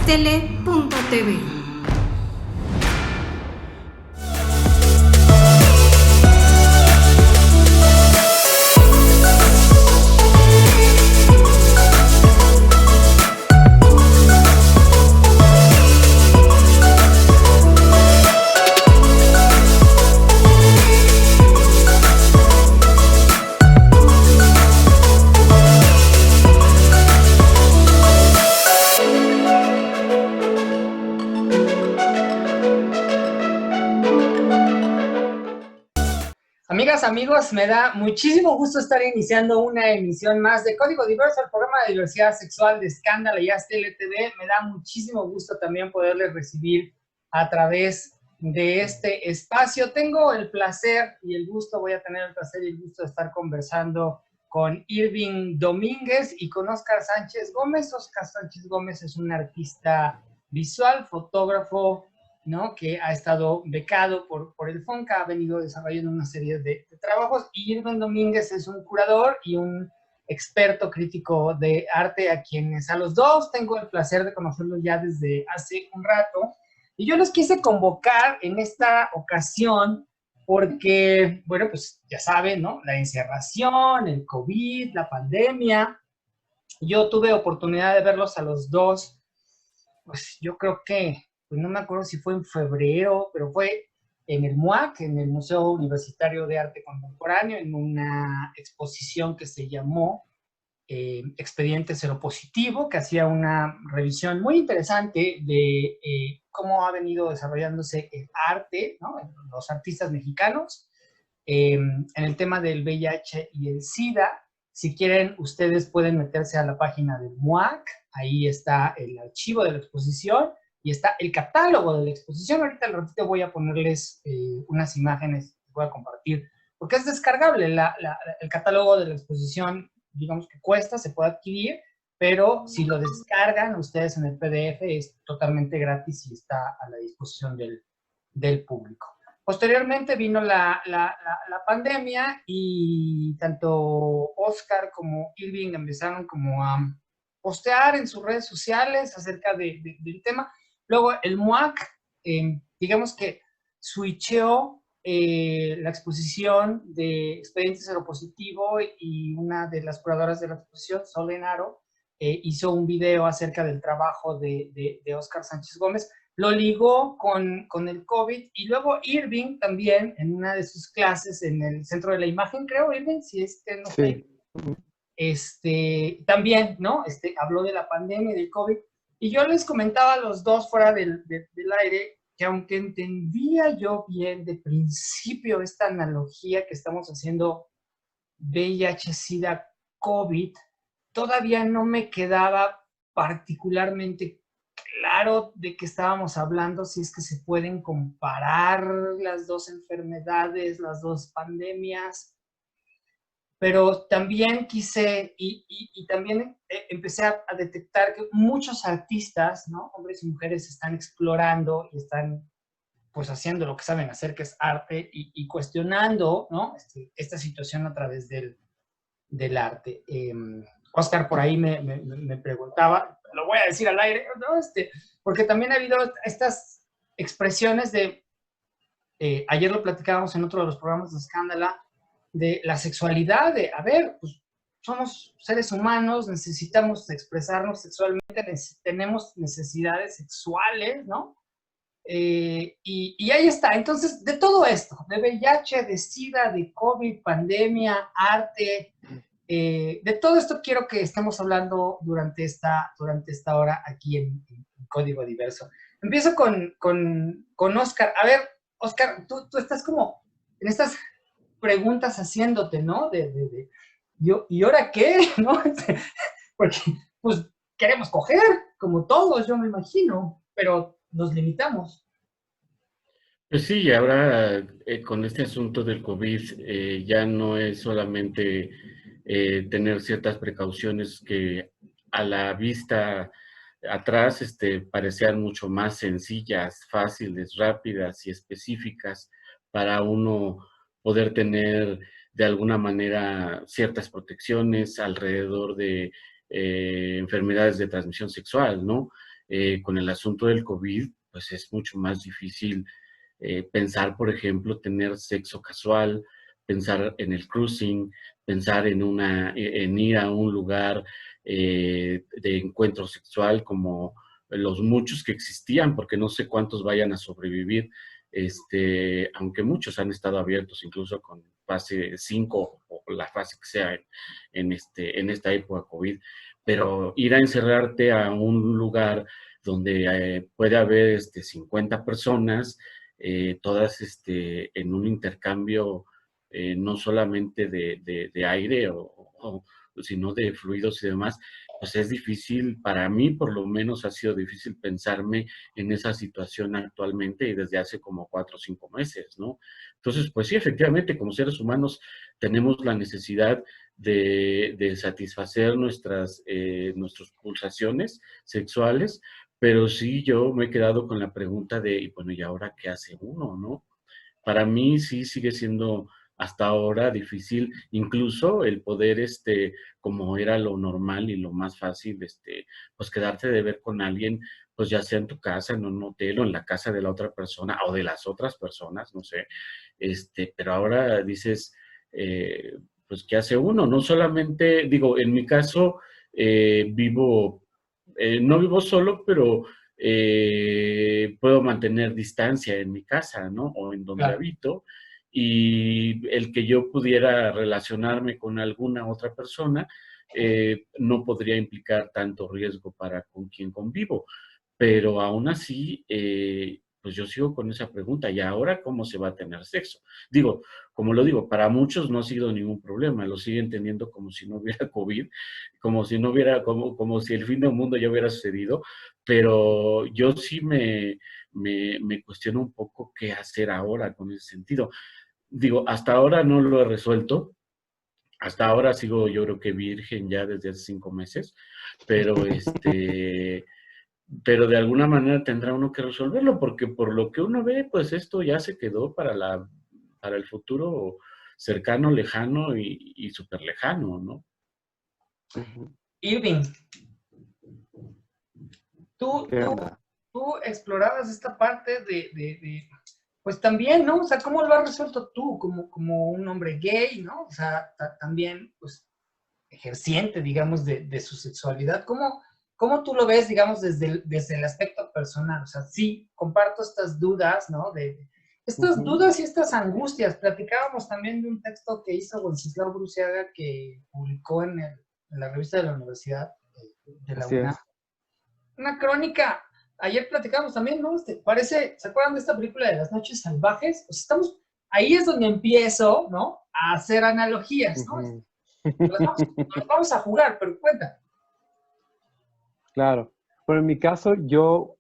layastele.tv. Amigas, amigos, me da muchísimo gusto estar iniciando una emisión más de Código Diverso, el programa de diversidad sexual de Escándalo y Aztele TV. Me da muchísimo gusto también poderles recibir a través de este espacio. Tengo el placer y el gusto, voy a tener el placer y el gusto de estar conversando con Irving Domínguez y con Óscar Sánchez Gómez. Óscar Sánchez Gómez es un artista visual, fotógrafo, ¿no? Que ha estado becado por el FONCA, ha venido desarrollando una serie de trabajos, y Irving Domínguez es un curador y un experto crítico de arte, a quienes a los dos tengo el placer de conocerlos ya desde hace un rato, y yo los quise convocar en esta ocasión porque, bueno, pues ya saben, ¿no? La encerración, el COVID, la pandemia. Yo tuve oportunidad de verlos a los dos, pues yo creo que, pues no me acuerdo si fue en febrero, pero fue en el MUAC, en el Museo Universitario de Arte Contemporáneo, en una exposición que se llamó Expediente Seropositivo, que hacía una revisión muy interesante de cómo ha venido desarrollándose el arte, ¿no? Los artistas mexicanos, en el tema del VIH y el SIDA. Si quieren, ustedes pueden meterse a la página del MUAC, ahí está el archivo de la exposición y está el catálogo de la exposición. Ahorita al ratito voy a ponerles unas imágenes que voy a compartir, porque es descargable. El catálogo de la exposición, digamos que cuesta, se puede adquirir, pero si lo descargan ustedes en el PDF es totalmente gratis y está a la disposición del público. Posteriormente vino la pandemia y tanto Óscar como Irving empezaron como a postear en sus redes sociales acerca del tema. Luego el MUAC, digamos que switcheó la exposición de Expediente Seropositivo, y una de las curadoras de la exposición, Sol Enaro, hizo un video acerca del trabajo de Óscar Sánchez Gómez. Lo ligó con el COVID, y luego Irving también, en una de sus clases en el Centro de la Imagen, creo, Irving, si es que no sé, también, ¿no? Habló de la pandemia y del COVID, y yo les comentaba a los dos fuera del aire que aunque entendía yo bien de principio esta analogía que estamos haciendo VIH, SIDA, COVID, todavía no me quedaba particularmente claro de qué estábamos hablando, si es que se pueden comparar las dos enfermedades, las dos pandemias, pero también quise, y también empecé a detectar que muchos artistas, ¿no? Hombres y mujeres, están explorando y están pues haciendo lo que saben hacer, que es arte, y cuestionando, ¿no? Esta situación a través del arte. Óscar por ahí me preguntaba, lo voy a decir al aire, ¿no? Porque también ha habido estas expresiones de, ayer lo platicábamos en otro de los programas de Escándala, de la sexualidad, de, a ver, pues somos seres humanos, necesitamos expresarnos sexualmente, tenemos necesidades sexuales, ¿no? Y ahí está. Entonces, de todo esto, de VIH, de SIDA, de COVID, pandemia, arte, de todo esto quiero que estemos hablando durante esta hora aquí en Código Diverso. Empiezo con Óscar. A ver, Óscar, tú estás como en estas preguntas haciéndote, ¿no? ¿Y ahora qué? ¿No? Porque, pues, queremos coger, como todos, yo me imagino, pero nos limitamos. Pues sí, ahora con este asunto del COVID ya no es solamente tener ciertas precauciones que a la vista atrás parecían mucho más sencillas, fáciles, rápidas y específicas para uno poder tener de alguna manera ciertas protecciones alrededor de enfermedades de transmisión sexual, ¿no? con el asunto del COVID, pues es mucho más difícil pensar, por ejemplo, tener sexo casual, pensar en el cruising, pensar en ir a un lugar de encuentro sexual como los muchos que existían, porque no sé cuántos vayan a sobrevivir, aunque muchos han estado abiertos, incluso con fase 5 o la fase que sea en esta época COVID, pero ir a encerrarte a un lugar donde puede haber 50 personas, todas en un intercambio no solamente de aire sino de fluidos y demás, pues es difícil, para mí por lo menos ha sido difícil pensarme en esa situación actualmente y desde hace como 4 o 5 meses, ¿no? Entonces, pues sí, efectivamente, como seres humanos tenemos la necesidad de satisfacer nuestras pulsaciones sexuales, pero sí yo me he quedado con la pregunta de, y bueno, ¿y ahora qué hace uno, no? Para mí sí sigue siendo hasta ahora difícil, incluso el poder, como era lo normal y lo más fácil, pues quedarte de ver con alguien, pues ya sea en tu casa, en un hotel o en la casa de la otra persona o de las otras personas, no sé, pero ahora dices, eh, pues ¿qué hace uno? No solamente, digo, en mi caso, no vivo solo, pero puedo mantener distancia en mi casa, ¿no? O en donde Claro. habito. Y el que yo pudiera relacionarme con alguna otra persona no podría implicar tanto riesgo para con quien convivo. Pero aún así, pues yo sigo con esa pregunta, ¿y ahora cómo se va a tener sexo? Digo, como lo digo, para muchos no ha sido ningún problema, lo siguen teniendo como si no hubiera COVID, como si no hubiera, como si el fin del mundo ya hubiera sucedido, pero yo sí me cuestiono un poco qué hacer ahora con ese sentido. Digo, hasta ahora no lo he resuelto, hasta ahora sigo yo creo que virgen ya desde hace 5 meses, pero pero de alguna manera tendrá uno que resolverlo, porque por lo que uno ve, pues esto ya se quedó para el futuro cercano, lejano y súper lejano, ¿no? Ujú. Irving, tú, ¿Qué tú, onda? tú explorabas esta parte pues también, ¿no? O sea, ¿cómo lo has resuelto tú como un hombre gay, ¿no? O sea, también, pues, ejerciente, digamos, de su sexualidad. ¿Cómo tú lo ves, digamos, desde el aspecto personal? O sea, sí, comparto estas dudas, ¿no? Estas Ujú. dudas y estas angustias. Platicábamos también de un texto que hizo Wenceslao Bruciaga que publicó en la revista de la Universidad de la Así UNAM. es. Una crónica. Ayer platicábamos también, ¿no? ¿Se acuerdan de esta película de Las Noches Salvajes? Pues ahí es donde empiezo, ¿no? A hacer analogías, ¿no? Ujú. Nos vamos a jugar, pero cuenta. Claro. Bueno, en mi caso, yo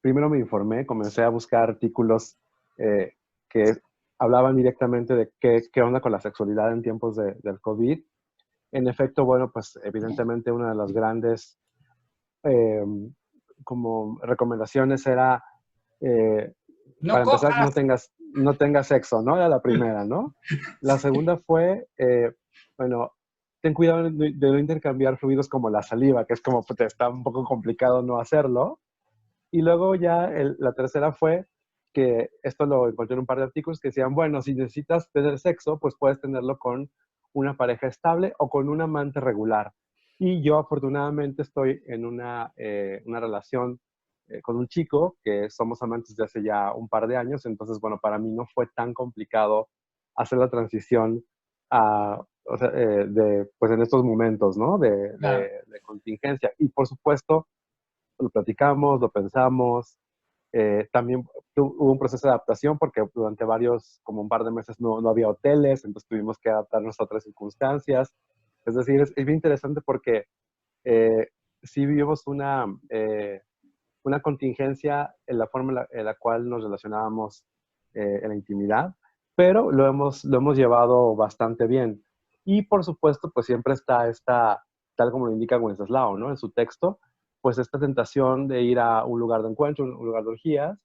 primero me informé, comencé a buscar artículos que hablaban directamente de qué onda con la sexualidad en tiempos del COVID. En efecto, bueno, pues evidentemente una de las grandes eh, como recomendaciones era, eh, No para empezar, cojas. no tengas sexo, ¿no? Era la primera, ¿no? La segunda fue, bueno, ten cuidado de no intercambiar fluidos como la saliva, que es como, pues, está un poco complicado no hacerlo. Y luego ya la tercera fue que esto lo encontré en un par de artículos que decían, bueno, si necesitas tener sexo, pues puedes tenerlo con una pareja estable o con un amante regular. Y yo afortunadamente estoy en una relación con un chico que somos amantes de hace ya un par de años, entonces, bueno, para mí no fue tan complicado hacer la transición o sea, pues en estos momentos, ¿no? Claro. De contingencia. Y por supuesto, lo platicamos, lo pensamos. También hubo un proceso de adaptación porque durante como un par de meses no había hoteles, entonces tuvimos que adaptarnos a otras circunstancias. Es decir, es bien interesante porque eh, sí vivimos una contingencia en la forma en la cual nos relacionábamos en la intimidad, pero lo hemos llevado bastante bien. Y por supuesto, pues siempre está tal como lo indica Wenceslao, ¿no? En su texto, pues esta tentación de ir a un lugar de encuentro, un lugar de orgías,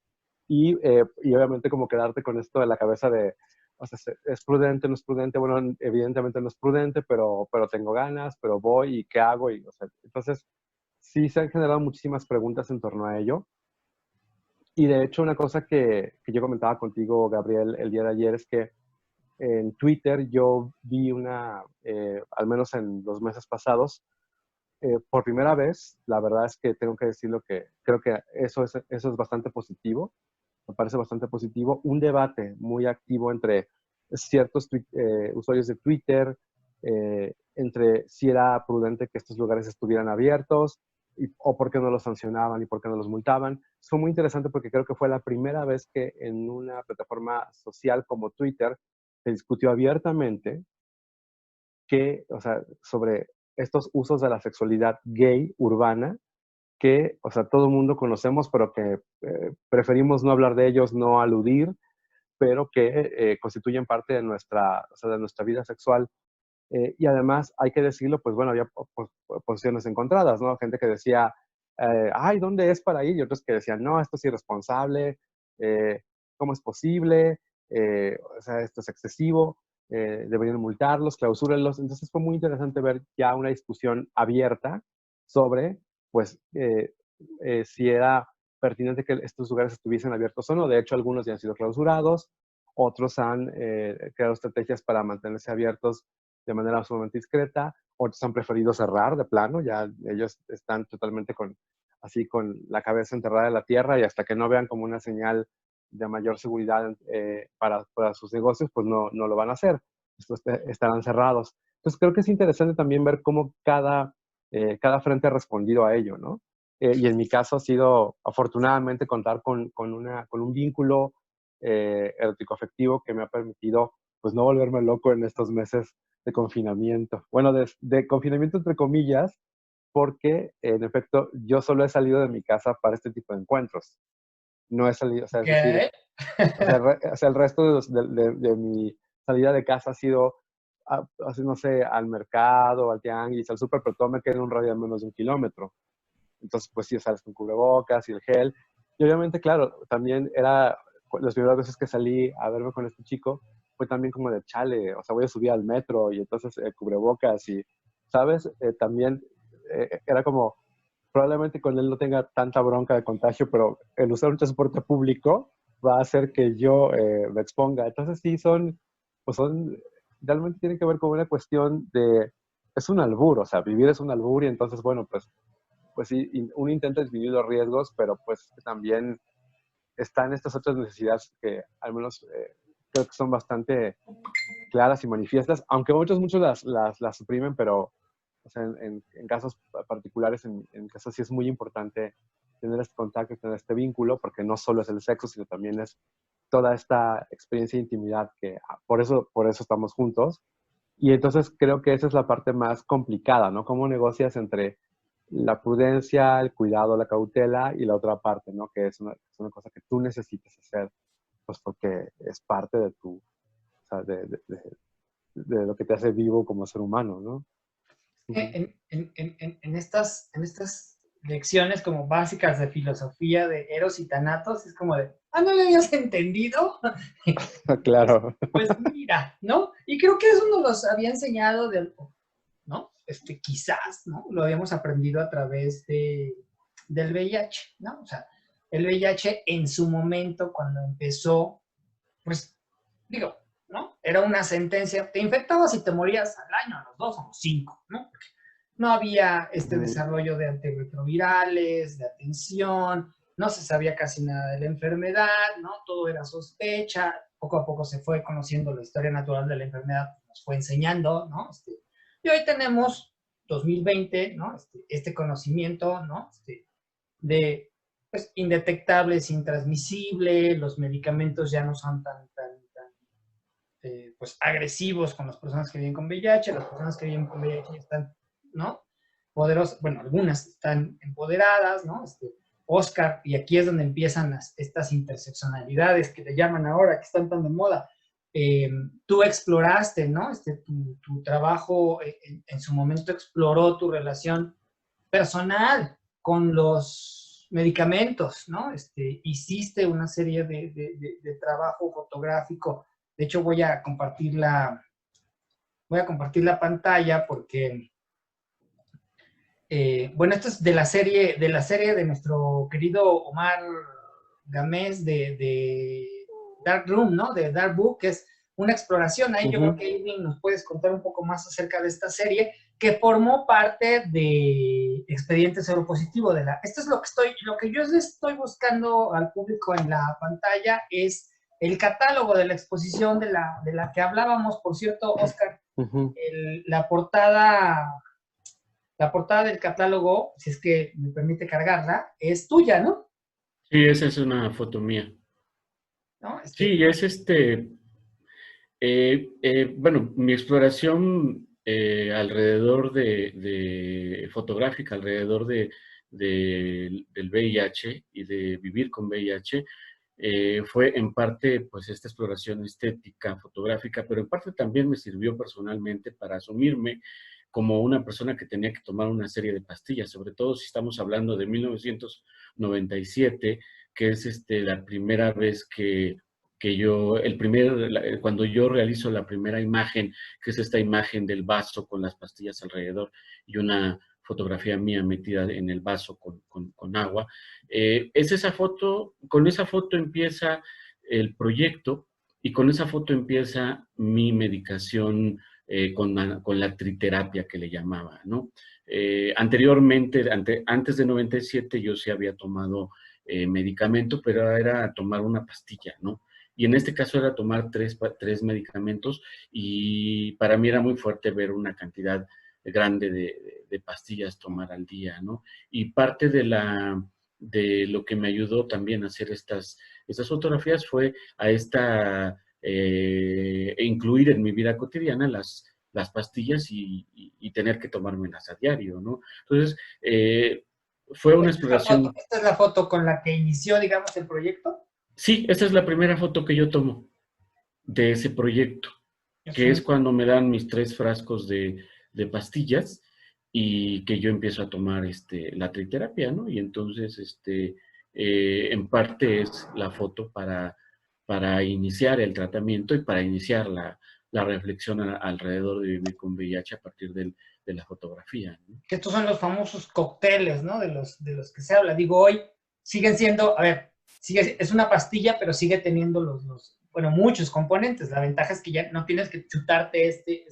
y obviamente como quedarte con esto de la cabeza de, o sea, ¿es prudente, no es prudente? Bueno, evidentemente no es prudente, pero tengo ganas, pero voy y ¿qué hago? Y, o sea, entonces, sí se han generado muchísimas preguntas en torno a ello. Y de hecho, una cosa que yo comentaba contigo, Gabriel, el día de ayer, es que en Twitter yo vi al menos en los meses pasados, por primera vez, la verdad es que tengo que decirlo que creo que eso es bastante positivo, me parece bastante positivo, un debate muy activo entre ciertos usuarios de Twitter, entre si era prudente que estos lugares estuvieran abiertos, o por qué no los sancionaban y por qué no los multaban. Fue muy interesante porque creo que fue la primera vez que en una plataforma social como Twitter se discutió abiertamente o sea, sobre estos usos de la sexualidad gay urbana que, o sea, todo el mundo conocemos, pero que preferimos no hablar de ellos, no aludir, pero que constituyen parte de o sea, de nuestra vida sexual. Y además, hay que decirlo, pues bueno, había posiciones encontradas, ¿no? Gente que decía, ay, ¿dónde es para ir? Y otros que decían, no, esto es irresponsable, ¿cómo es posible? O sea, esto es excesivo, deberían multarlos, clausúrenlos. Entonces fue muy interesante ver ya una discusión abierta sobre, pues, si era pertinente que estos lugares estuviesen abiertos o no. De hecho, algunos ya han sido clausurados, otros han creado estrategias para mantenerse abiertos de manera sumamente discreta, otros han preferido cerrar de plano, ya ellos están totalmente así con la cabeza enterrada en la tierra y hasta que no vean como una señal de mayor seguridad para sus negocios, pues no lo van a hacer. Estos estarán cerrados. Entonces creo que es interesante también ver cómo cada frente ha respondido a ello, ¿no? Y en mi caso ha sido, afortunadamente, contar con un vínculo erótico afectivo que me ha permitido, pues, no volverme loco en estos meses de confinamiento. Bueno, de confinamiento entre comillas, porque en efecto yo solo he salido de mi casa para este tipo de encuentros. No he salido, o sea, es decir, ¿Qué? o sea, el resto de mi salida de casa ha sido, así, no sé, al mercado, al tianguis, al súper, pero todo me queda en un radio de menos de 1 kilómetro. Entonces, pues sí, sales con cubrebocas y el gel. Y obviamente, claro, también las primeras veces que salí a verme con este chico, fue también como de chale, o sea, voy a subir al metro y entonces cubrebocas y, ¿sabes? También era como, probablemente con él no tenga tanta bronca de contagio, pero el usar un transporte público va a hacer que yo me exponga. Entonces sí, realmente tiene que ver con una cuestión es un albur, o sea, vivir es un albur y entonces, bueno, pues sí, uno intenta disminuir los riesgos, pero pues también están estas otras necesidades que al menos creo que son bastante claras y manifiestas, aunque muchos las suprimen, pero o sea, en casos particulares, en mi caso sí es muy importante tener este contacto, tener este vínculo, porque no solo es el sexo, sino también es toda esta experiencia de intimidad que por eso estamos juntos. Y entonces creo que esa es la parte más complicada, ¿no? Cómo negocias entre la prudencia, el cuidado, la cautela y la otra parte, ¿no? Que es una cosa que tú necesitas hacer, pues porque es parte o sea, de lo que te hace vivo como ser humano, ¿no? En estas lecciones como básicas de filosofía de Eros y Thanatos, es como de, ¿no lo habías entendido? Claro. Pues mira, ¿no? Y creo que eso nos los había enseñado, ¿no? Quizás, ¿no? Lo habíamos aprendido a través del VIH, ¿no? O sea, el VIH en su momento, cuando empezó, pues, digo, ¿no? Era una sentencia, te infectabas y te morías al año, a los 2, a los 5, ¿no? No había desarrollo de antirretrovirales, de atención, no se sabía casi nada de la enfermedad, ¿no? Todo era sospecha, poco a poco se fue conociendo la historia natural de la enfermedad, nos fue enseñando, ¿no? Y hoy tenemos 2020, ¿no? Este conocimiento, ¿no? De pues, indetectables, intransmisible, los medicamentos ya no son tan pues, agresivos con las personas que viven con VIH, las personas que viven con VIH ya están, ¿no? Poderosas, bueno, algunas están empoderadas, ¿no? Oscar, y aquí es donde empiezan estas interseccionalidades que le llaman ahora, que están tan de moda. Tú exploraste, ¿no? Tu trabajo en su momento exploró tu relación personal con los medicamentos, ¿no? Hiciste una serie de trabajo fotográfico. De hecho, voy a compartir la pantalla porque Bueno, esto es de la serie de nuestro querido Omar Gámez de Dark Room, ¿no? De Dark Book, que es una exploración. Ahí yo creo que Irving nos puedes contar un poco más acerca de esta serie que formó parte de Expediente Cero Positivo. Esto es lo que yo estoy buscando al público en la pantalla es el catálogo de la exposición de la que hablábamos. Por cierto, Oscar, la portada del catálogo, si es que me permite cargarla, es tuya, ¿no? Sí, esa es una foto mía. ¿No? Sí, es bueno, mi exploración alrededor fotográfica, alrededor del VIH y de vivir con VIH, fue en parte pues esta exploración estética, fotográfica, pero en parte también me sirvió personalmente para asumirme como una persona que tenía que tomar una serie de pastillas, sobre todo si estamos hablando de 1997, que es la primera vez cuando yo realizo la primera imagen, que es esta imagen del vaso con las pastillas alrededor y una fotografía mía metida en el vaso con agua, es esa foto, con esa foto empieza el proyecto y con esa foto empieza mi medicación con la triterapia que le llamaba, ¿no? Anteriormente, antes de 97, yo sí había tomado medicamento, pero era tomar una pastilla, ¿no? Y en este caso era tomar tres medicamentos y para mí era muy fuerte ver una cantidad grande de pastillas tomar al día, ¿no? Y parte de lo que me ayudó también a hacer estas fotografías fue incluir en mi vida cotidiana las pastillas y tener que tomármelas a diario, ¿no? Entonces, fue una exploración. ¿Esta es la foto con la que inició, digamos, el proyecto? Sí, esta es la primera foto que yo tomo de ese proyecto, que es cuando me dan mis 3 frascos de pastillas y que yo empiezo a tomar la triterapia, ¿no? Y entonces, en parte es la foto para iniciar el tratamiento y para iniciar la reflexión alrededor de vivir con VIH a partir de la fotografía, ¿no? Que estos son los famosos cócteles, ¿no? De los que se habla. Digo, hoy siguen siendo, a ver, es una pastilla, pero sigue teniendo bueno, muchos componentes. La ventaja es que ya no tienes que chutarte este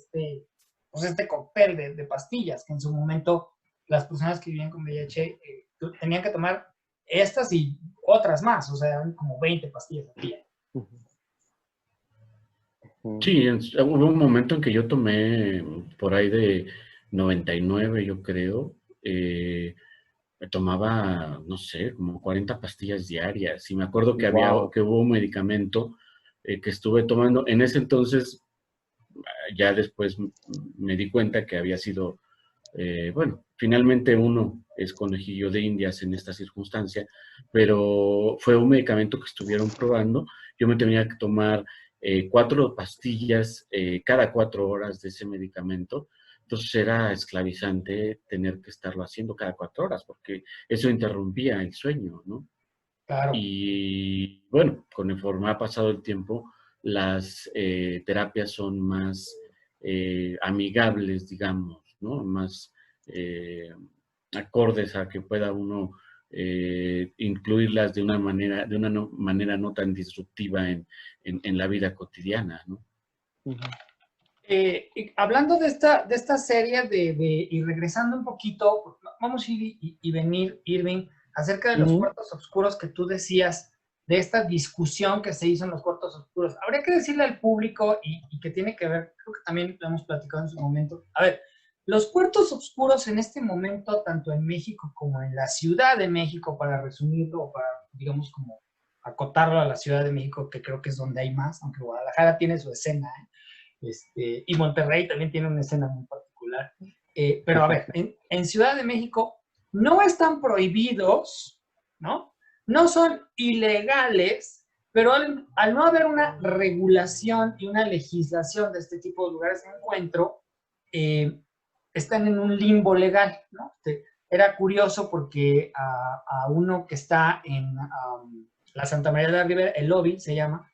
cóctel de pastillas, que en su momento las personas que vivían con VIH tenían que tomar estas y otras más, o sea, eran como 20 pastillas al día. Sí, hubo un momento en que yo tomé por ahí de 99, yo creo, me tomaba, no sé, como 40 pastillas diarias. Y me acuerdo que hubo un medicamento que estuve tomando. En ese entonces, ya después me di cuenta que había sido, bueno, finalmente uno es conejillo de indias en esta circunstancia, pero fue un medicamento que estuvieron probando. Yo me tenía que tomar 4 pastillas cada 4 horas de ese medicamento. Entonces era esclavizante tener que estarlo haciendo cada 4 horas, porque eso interrumpía el sueño, ¿no? Claro. Y bueno, conforme ha pasado el tiempo, las terapias son más amigables, digamos, ¿no? Más acordes a que pueda uno incluirlas de una manera no tan disruptiva en la vida cotidiana, ¿no? Hablando de esta serie y regresando un poquito, vamos a ir y venir, Irving, acerca de los cuartos oscuros que tú decías, de esta discusión que se hizo en los cuartos oscuros. Habría que decirle al público y que tiene que ver, creo que también lo hemos platicado en su momento. A ver, los cuartos oscuros en este momento, tanto en México como en la Ciudad de México, para resumirlo, o para, digamos, como acotarlo a la Ciudad de México, que creo que es donde hay más, aunque Guadalajara tiene su escena, y Monterrey también tiene una escena muy particular. Pero a ver, en Ciudad de México no están prohibidos, ¿no? No son ilegales, pero al no haber una regulación y una legislación de este tipo de lugares de encuentro, están en un limbo legal, ¿no? Era curioso porque a uno que está en la Santa María de la Ribera, el lobby se llama,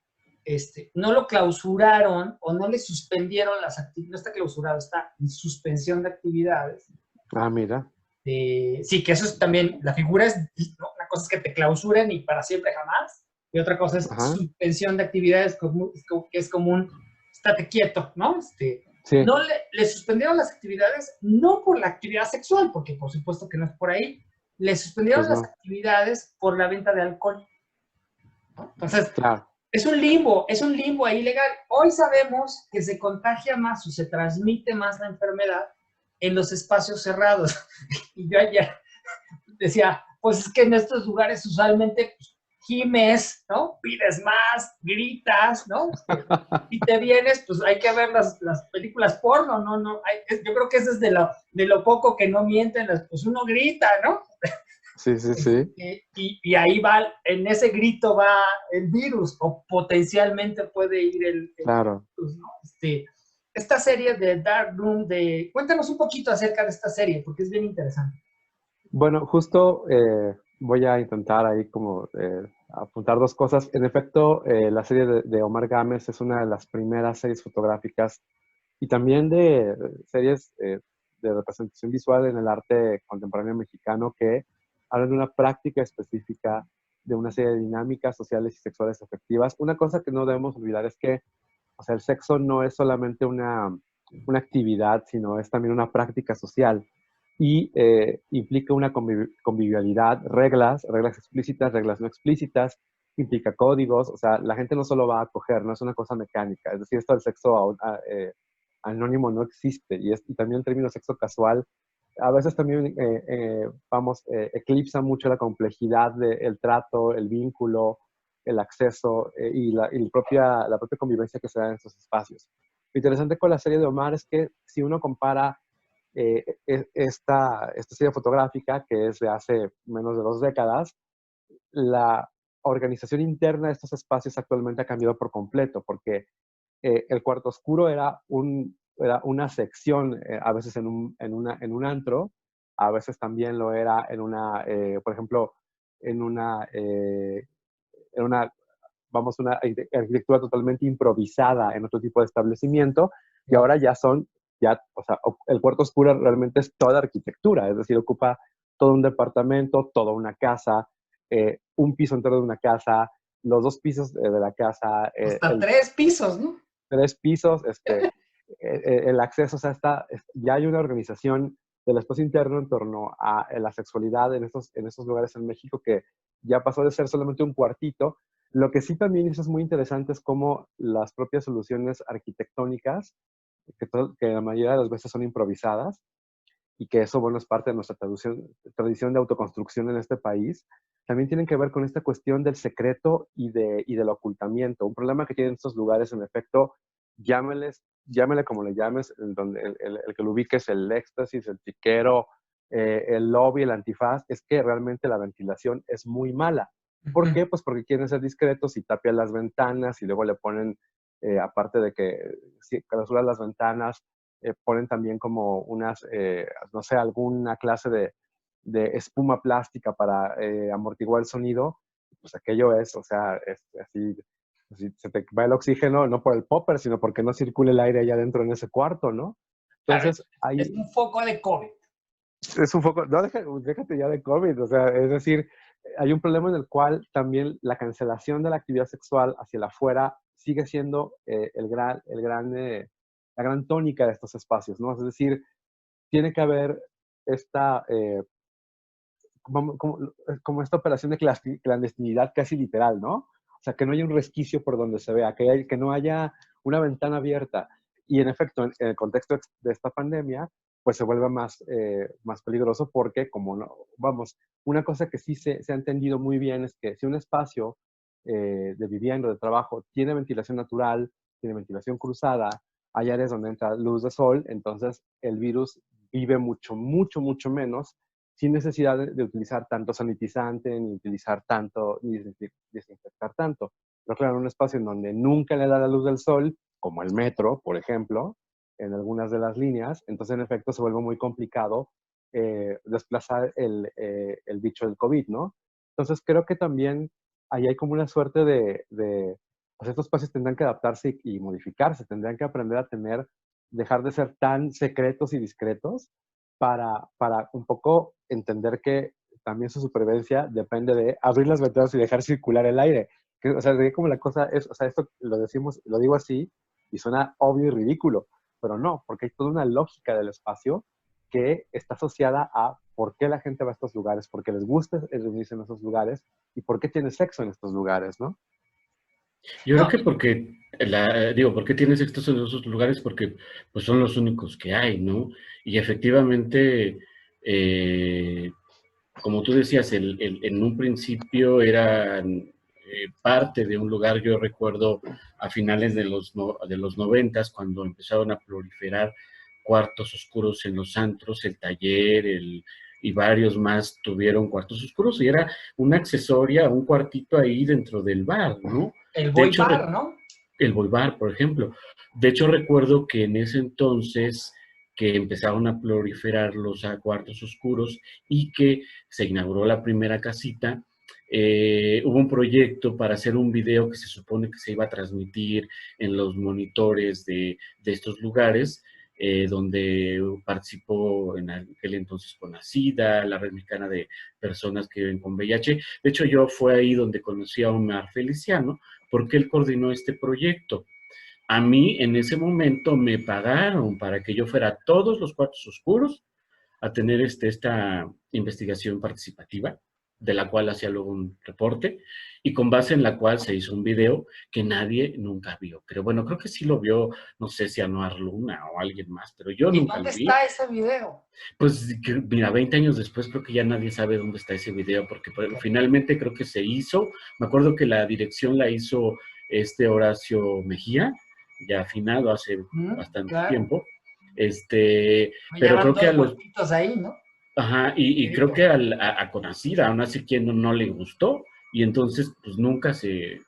no lo clausuraron o no le suspendieron las actividades, no está clausurado, está en suspensión de actividades. Ah, mira. Sí, que eso es también, la figura es, ¿no? Una cosa es que te clausuren y para siempre jamás, y otra cosa es Ajá, suspensión de actividades que es común, estate quieto, ¿no? sí, No le suspendieron las actividades, no por la actividad sexual, porque por supuesto que no es por ahí, le suspendieron pues las no, actividades por la venta de alcohol, ¿no? Entonces, claro, es un limbo ahí legal. Hoy sabemos que se contagia más o se transmite más la enfermedad en los espacios cerrados. Y yo ayer decía, pues es que en estos lugares usualmente pues, gimes, ¿no? Pides más, gritas, ¿no? Y te vienes, pues hay que ver las películas porno, ¿no? No yo creo que eso es de lo poco que no mienten, pues uno grita, ¿no? sí, sí, sí, Y ahí va, en ese grito va el virus, o potencialmente puede ir el claro. virus, ¿no? Esta serie de Dark Room, cuéntanos un poquito acerca de esta serie, porque es bien interesante. Bueno, justo voy a intentar ahí como apuntar dos cosas. En efecto, la serie de Omar Gámez es una de las primeras series fotográficas y también de series de representación visual en el arte contemporáneo mexicano que hablan de una práctica específica de una serie de dinámicas sociales y sexuales efectivas. Una cosa que no debemos olvidar es que, o sea, el sexo no es solamente una actividad, sino es también una práctica social y implica una convivialidad, reglas explícitas, reglas no explícitas, implica códigos, o sea, la gente no solo va a coger, no es una cosa mecánica, es decir, esto del sexo anónimo no existe, y también el término sexo casual a veces también, eclipsa mucho la complejidad del trato, el vínculo, el acceso la propia convivencia que se da en estos espacios. Lo interesante con la serie de Omar es que si uno compara esta serie fotográfica, que es de hace menos de 2 décadas, la organización interna de estos espacios actualmente ha cambiado por completo, porque el cuarto oscuro era una sección, a veces en un antro, a veces también lo era por ejemplo, en una, eh, en una, vamos, una arquitectura totalmente improvisada en otro tipo de establecimiento, y ahora o sea, el cuarto oscuro realmente es toda arquitectura, es decir, ocupa todo un departamento, toda una casa, un piso entero de una casa, los 2 pisos de la casa, Hasta 3 pisos, ¿no? 3 pisos, el acceso, o sea, ya hay una organización del espacio interno en torno a la sexualidad en estos lugares en México que ya pasó de ser solamente un cuartito. Lo que sí también eso es muy interesante es cómo las propias soluciones arquitectónicas, que la mayoría de las veces son improvisadas, y que eso, bueno, es parte de nuestra tradición de autoconstrucción en este país, también tienen que ver con esta cuestión del secreto y del ocultamiento. Un problema que tienen estos lugares, en efecto, llámele como le llames, donde el que lo ubiques, el éxtasis, el chiquero, el lobby, el antifaz, es que realmente la ventilación es muy mala. ¿Por qué? Pues porque quieren ser discretos y tapian las ventanas y luego le ponen, aparte de que clausuran las ventanas, ponen también como no sé, alguna clase de espuma plástica para amortiguar el sonido, pues aquello es, o sea, es así se te va el oxígeno, no por el popper, sino porque no circula el aire allá adentro en ese cuarto, ¿no? Claro, Entonces, es un foco de COVID. es un foco, no, déjate ya de COVID, o sea, es decir, hay un problema en el cual también la cancelación de la actividad sexual hacia el afuera sigue siendo la gran tónica de estos espacios, ¿no? Es decir, tiene que haber esta, como esta operación de clandestinidad casi literal, ¿no? O sea, que no haya un resquicio por donde se vea, que no haya una ventana abierta. Y en efecto, en el contexto de esta pandemia, pues se vuelve más peligroso porque, como no, vamos, una cosa que sí se ha entendido muy bien es que si un espacio de vivienda, de trabajo, tiene ventilación natural, tiene ventilación cruzada, hay áreas donde entra luz de sol, entonces el virus vive mucho, mucho, mucho menos sin necesidad de utilizar tanto sanitizante, ni utilizar tanto, ni desinfectar tanto. Pero claro, en un espacio en donde nunca le da la luz del sol, como el metro, por ejemplo, en algunas de las líneas, entonces en efecto se vuelve muy complicado desplazar el bicho del COVID, ¿no? Entonces creo que también ahí hay como una suerte pues estos espacios tendrán que adaptarse y modificarse, tendrán que aprender a dejar de ser tan secretos y discretos para un poco entender que también su supervivencia depende de abrir las ventanas y dejar circular el aire. Que, o sea, de como la cosa es, o sea, esto lo decimos, lo digo así y suena obvio y ridículo, pero no, porque hay toda una lógica del espacio que está asociada a por qué la gente va a estos lugares, por qué les gusta reunirse en esos lugares y por qué tiene sexo en estos lugares, ¿no? Yo creo No, que porque, ¿por qué tienes estos en esos lugares? Porque pues son los únicos que hay, ¿no? Y efectivamente, eh, como tú decías, en un principio eran parte de un lugar. Yo recuerdo a finales de de los 90, cuando empezaron a proliferar cuartos oscuros en los antros, el taller, y varios más tuvieron cuartos oscuros, y era una accesoria, un cuartito ahí dentro del bar, ¿no? el De boy hecho, bar, ¿no? el Boy Bar, por ejemplo. De hecho, recuerdo que en ese entonces que empezaron a proliferar los cuartos oscuros y que se inauguró la primera casita, hubo un proyecto para hacer un video que se supone que se iba a transmitir en los monitores de estos lugares, donde participó en aquel entonces con la SIDA, la Red Mexicana de Personas que Viven con VIH. De hecho, yo fue ahí donde conocí a Omar Feliciano, porque él coordinó este proyecto. A mí en ese momento me pagaron para que yo fuera a todos los cuartos oscuros a tener esta investigación participativa, de la cual hacía luego un reporte, y con base en la cual se hizo un video que nadie nunca vio. Pero bueno, creo que sí lo vio, no sé si Anuar Luna o alguien más, pero yo ¿Y nunca dónde lo vi. está ese video? Pues mira, 20 años después creo que ya nadie sabe dónde está ese video, porque finalmente creo que se hizo. Me acuerdo que la dirección la hizo Horacio Mejía, ya afinado hace bastante Claro. tiempo. Ya Pero van creo que a dos los, muertitos ahí, ¿no? ajá, y creo que a Conacida, aún así quien no le gustó, y entonces pues nunca se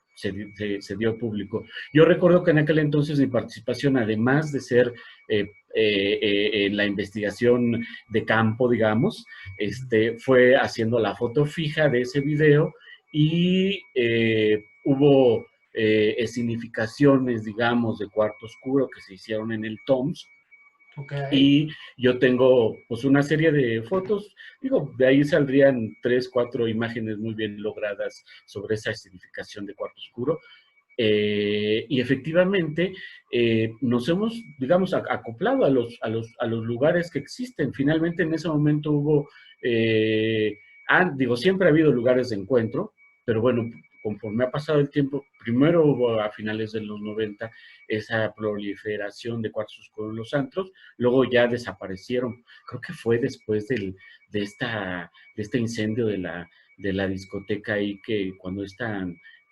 dio público. Yo recuerdo que en aquel entonces mi participación, además de ser en la investigación de campo, digamos, fue haciendo la foto fija de ese video, y hubo escenificaciones, digamos, de cuarto oscuro que se hicieron en el TOMS. Okay. Y yo tengo pues una serie de fotos, digo, de ahí saldrían 3, 4 imágenes muy bien logradas sobre esa escenificación de cuarto oscuro. Y efectivamente nos hemos, digamos, acoplado a los lugares que existen. Finalmente en ese momento hubo, siempre ha habido lugares de encuentro, pero bueno, conforme ha pasado el tiempo, primero hubo a finales de los 90 esa proliferación de cuartos oscuros en los antros, luego ya desaparecieron. Creo que fue después de este incendio de la discoteca ahí, que cuando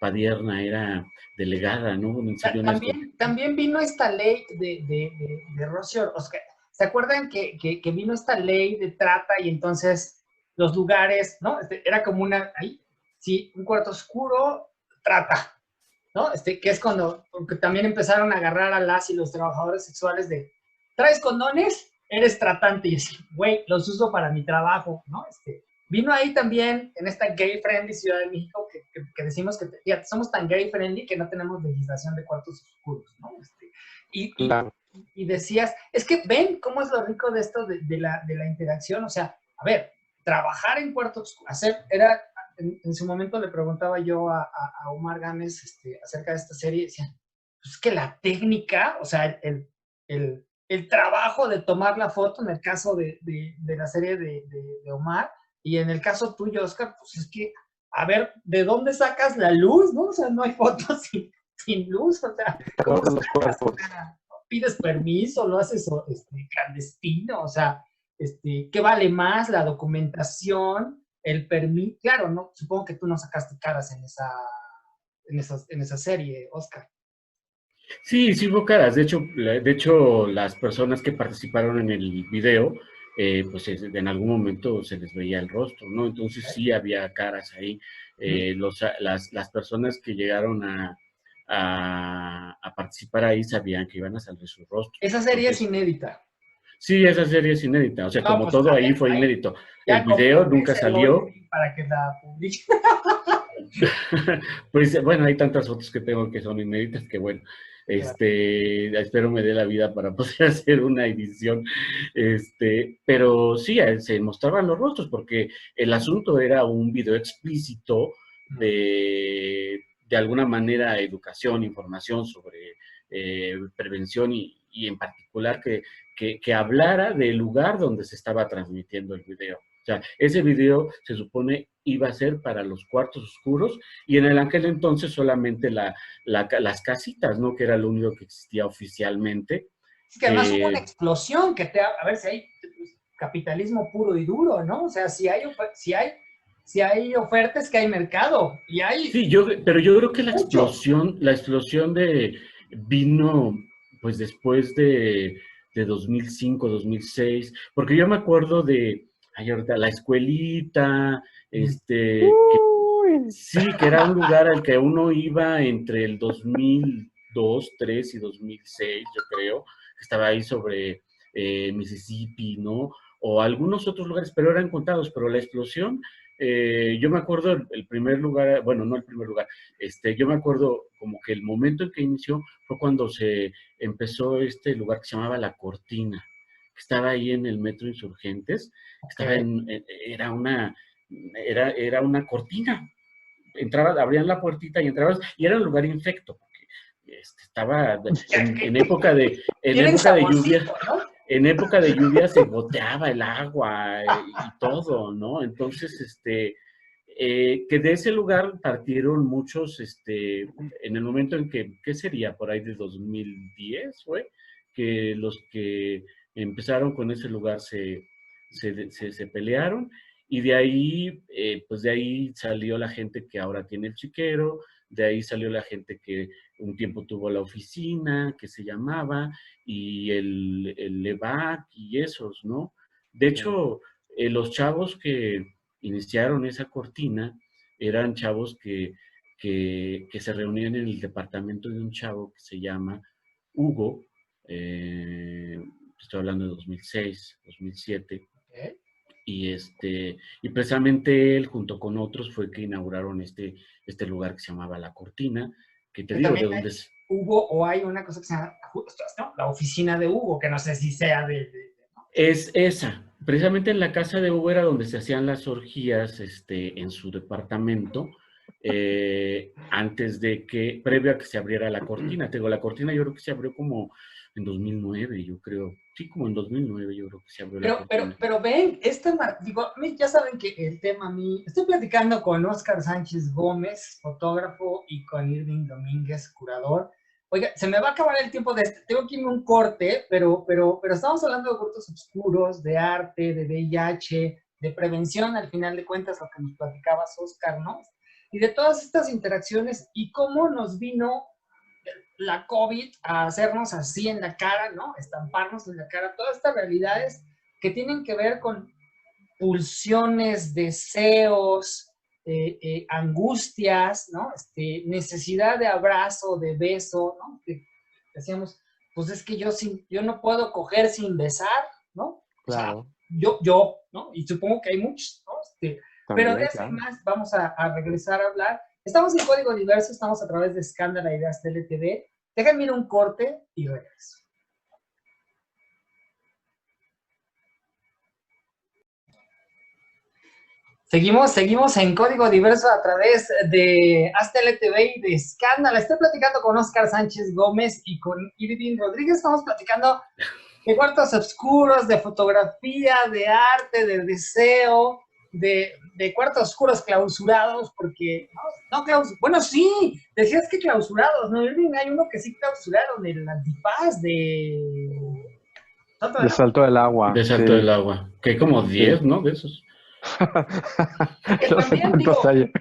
Padierna era delegada, ¿no? Un incendio en la discoteca. También vino esta ley de Rocío. ¿Se acuerdan que vino esta ley de trata y entonces los lugares, ¿no? Era como sí, un cuarto oscuro, trata, ¿no? Que es porque también empezaron a agarrar a las y los trabajadores sexuales de, ¿traes condones? Eres tratante. Y así, güey, los uso para mi trabajo, ¿no? Vino ahí también en esta gay friendly Ciudad de México que decimos que fíjate, somos tan gay friendly que no tenemos legislación de cuartos oscuros, ¿no? Claro. Y decías, es que ven cómo es lo rico de esto de la interacción. O sea, a ver, trabajar en cuartos oscuros, en su momento le preguntaba yo a Omar Gámez acerca de esta serie, y decía, pues que la técnica, o sea, el trabajo de tomar la foto en el caso de la serie de Omar, y en el caso tuyo, Oscar, pues es que, a ver, ¿de dónde sacas la luz, no? O sea, no hay fotos sin luz, o sea, ¿cómo sacas? O sea, ¿pides permiso? ¿Lo haces clandestino? O sea, ¿qué vale más? ¿La documentación? ¿El permiso? Claro, ¿no? Supongo que tú no sacaste caras en esa serie, Oscar. Sí, sí hubo caras. De hecho, las personas que participaron en el video, pues en algún momento se les veía el rostro, ¿no? Entonces sí había caras ahí. Las personas que llegaron a participar ahí sabían que iban a salir sus rostros. Esa serie es inédita. Sí, esa serie es inédita. O sea, como pues, todo ahí fue inédito. El Ya video nunca salió. Para que la publique. Pues bueno, hay tantas fotos que tengo que son inéditas que bueno. Espero me dé la vida para poder hacer una edición. Pero sí, se mostraban los rostros, porque el asunto era un video explícito de alguna manera educación, información sobre prevención y en particular que hablara del lugar donde se estaba transmitiendo el video. O sea, ese video se supone iba a ser para los cuartos oscuros y en aquel entonces solamente las casitas, ¿no? Que era lo único que existía oficialmente. Es que además hubo una explosión a ver si hay capitalismo puro y duro, ¿no? O sea, si hay ofertas, que hay mercado. Y hay... Sí, pero yo creo que la explosión vino pues después de 2005, 2006, porque yo me acuerdo de ahorita, la escuelita, sí, que era un lugar al que uno iba entre el 2002, 2003 y 2006, yo creo, que estaba ahí sobre Mississippi, ¿no? O algunos otros lugares, pero eran contados, pero la explosión, yo me acuerdo el primer lugar, bueno, no el primer lugar, yo me acuerdo como que el momento en que inició fue cuando se empezó este lugar que se llamaba La Cortina, que estaba ahí en el Metro Insurgentes, estaba era una cortina. Entrabas, abrían la puertita y entrabas, y era un lugar infecto, porque estaba en época de lluvia, ¿no? En época de lluvia se goteaba el agua y todo, ¿no? Entonces, que de ese lugar partieron muchos, en el momento en que, ¿qué sería? Por ahí de 2010, fue, que los que empezaron con ese lugar se pelearon, y de ahí, pues de ahí salió la gente que ahora tiene el chiquero, de ahí salió la gente que un tiempo tuvo la oficina, que se llamaba, y el EVAC y esos, ¿no? De hecho, los chavos que iniciaron esa cortina eran chavos que se reunían en el departamento de un chavo que se llama Hugo, estoy hablando de 2006, 2007, y precisamente él, junto con otros, fue que inauguraron este lugar que se llamaba La Cortina, que te digo, de dónde es. Hugo, o hay una cosa que se llama, ¿no? La oficina de Hugo, que no sé si sea ¿no? Es esa. Precisamente en la casa de Hugo era donde se hacían las orgías, en su departamento, antes de que, previo a que se abriera la cortina. Te digo, la cortina yo creo que se abrió como en 2009, yo creo. Sí, como en 2009 yo creo que se abrió la cortina. Pero ven, digo, ya saben que el tema a mí, estoy platicando con Óscar Sánchez Gómez, fotógrafo, y con Irving Domínguez, curador. Oiga, se me va a acabar el tiempo tengo que irme un corte, pero estamos hablando de cuartos oscuros, de arte, de VIH, de prevención, al final de cuentas, lo que nos platicabas, Óscar, ¿no? Y de todas estas interacciones, y cómo nos vino la COVID a hacernos así en la cara, ¿no? Estamparnos en la cara, todas estas realidades que tienen que ver con pulsiones, deseos, angustias, ¿no? Necesidad de abrazo, de beso, ¿no? Que decíamos, pues es que yo no puedo coger sin besar, ¿no? Claro. O sea, yo, ¿no? Y supongo que hay muchos, ¿no? Pero de eso y más vamos a regresar a hablar. Estamos en Código Diverso, estamos a través de Escándala Ideas TLTV. Déjenme ir un corte y regreso. Seguimos en Código Diverso a través de AzTLTV y de Escándala. Estoy platicando con Óscar Sánchez Gómez y con Irving Rodríguez. Estamos platicando de cuartos oscuros, de fotografía, de arte, de deseo, de cuartos oscuros clausurados, porque, bueno, sí, decías que clausurados, ¿no, Irving? Hay uno que sí clausuraron, el Antifaz de Salto del Agua. De Salto del Agua, que hay como 10, ¿no? De esos. No sé cuántos hay.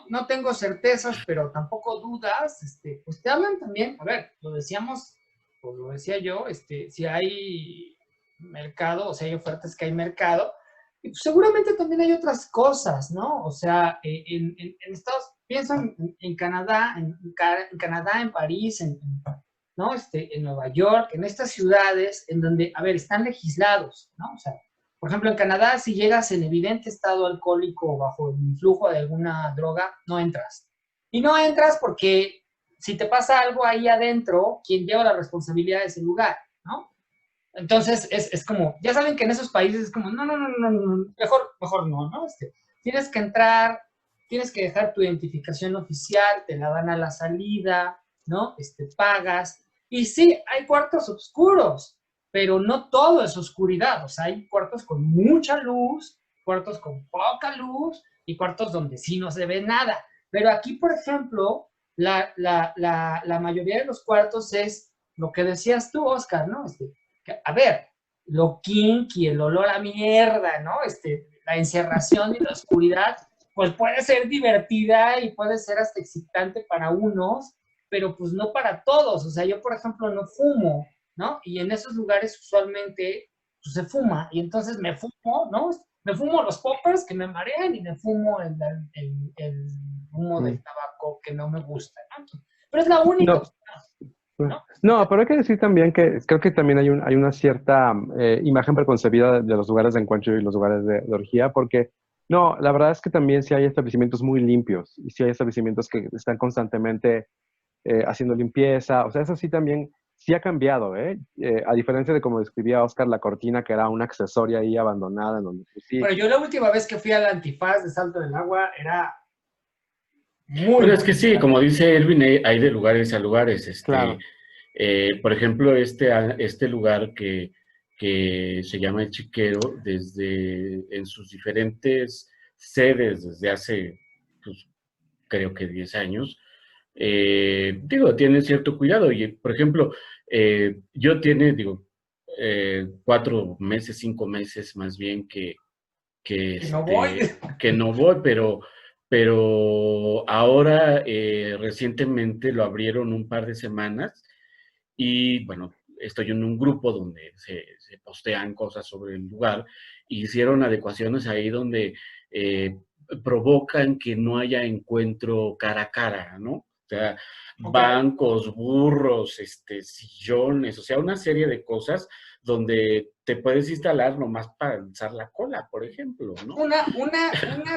No tengo certezas, pero tampoco dudas, pues te hablan también, a ver, lo decíamos, o lo decía yo, si hay mercado, o sea, hay ofertas que hay mercado, y pues seguramente también hay otras cosas, ¿no? O sea, en Estados, pienso en Canadá, en París, ¿no? En Nueva York, en estas ciudades en donde, a ver, están legislados, ¿no? O sea, por ejemplo, en Canadá, si llegas en evidente estado alcohólico o bajo el influjo de alguna droga, no entras. Y no entras porque si te pasa algo ahí adentro, quien lleva la responsabilidad es el lugar, ¿no? Entonces, es como, ya saben que en esos países es como, no, mejor no, ¿no? Tienes que entrar, tienes que dejar tu identificación oficial, te la dan a la salida, ¿no? Pagas. Y sí, hay cuartos oscuros, pero no todo es oscuridad. O sea, hay cuartos con mucha luz, cuartos con poca luz y cuartos donde sí no se ve nada. Pero aquí, por ejemplo, la mayoría de los cuartos es lo que decías tú, Oscar, ¿no? A ver, lo kinky, el olor a mierda, ¿no? La encerración y la oscuridad, pues puede ser divertida y puede ser hasta excitante para unos, pero pues no para todos. O sea, yo, por ejemplo, no fumo, ¿no? Y en esos lugares usualmente pues, se fuma, y entonces me fumo, ¿no? Me fumo los poppers que me marean y me fumo el humo del tabaco que no me gusta, ¿no? Pero es la única opción, ¿no? No, pero hay que decir también que creo que también hay una cierta imagen preconcebida de los lugares de encuentro y los lugares de orgía, porque no, la verdad es que también sí hay establecimientos muy limpios y sí hay establecimientos que están constantemente haciendo limpieza. O sea, eso sí también sí ha cambiado, ¿eh? A diferencia de como describía Oscar, la cortina, que era un accesorio ahí abandonada, en donde pues, sí. Pero yo la última vez que fui al Antifaz de Salto del Agua era muy Pero es que sí, como dice Elvin, hay de lugares a lugares. Claro. Por ejemplo, este lugar que se llama El Chiquero, en sus diferentes sedes desde hace, pues, creo que 10 años, tiene cierto cuidado. Y, por ejemplo, yo digo, 4 meses, 5 meses más bien que no voy. que no voy, pero ahora recientemente lo abrieron un par de semanas y bueno, estoy en un grupo donde se postean cosas sobre el lugar y hicieron adecuaciones ahí donde provocan que no haya encuentro cara a cara, ¿no? O sea, bancos, burros, sillones, o sea, una serie de cosas donde te puedes instalar nomás para alzar la cola, por ejemplo, ¿no? Una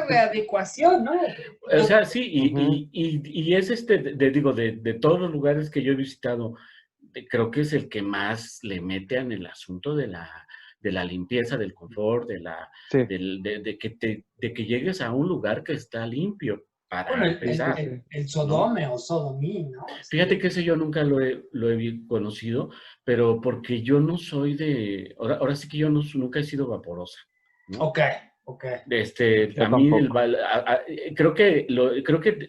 readecuación, ¿no? O sea, sí, y es de todos los lugares que yo he visitado, creo que es el que más le mete en el asunto de la limpieza, del confort, Sí. de que llegues a un lugar que está limpio para Bueno, empezar. el Sodome, ¿no? O Sodomí, ¿no? Fíjate que ese yo nunca lo he conocido, pero porque yo no soy ahora sí que yo nunca he sido vaporosa, ¿no? Ok. Yo A mí tampoco. creo que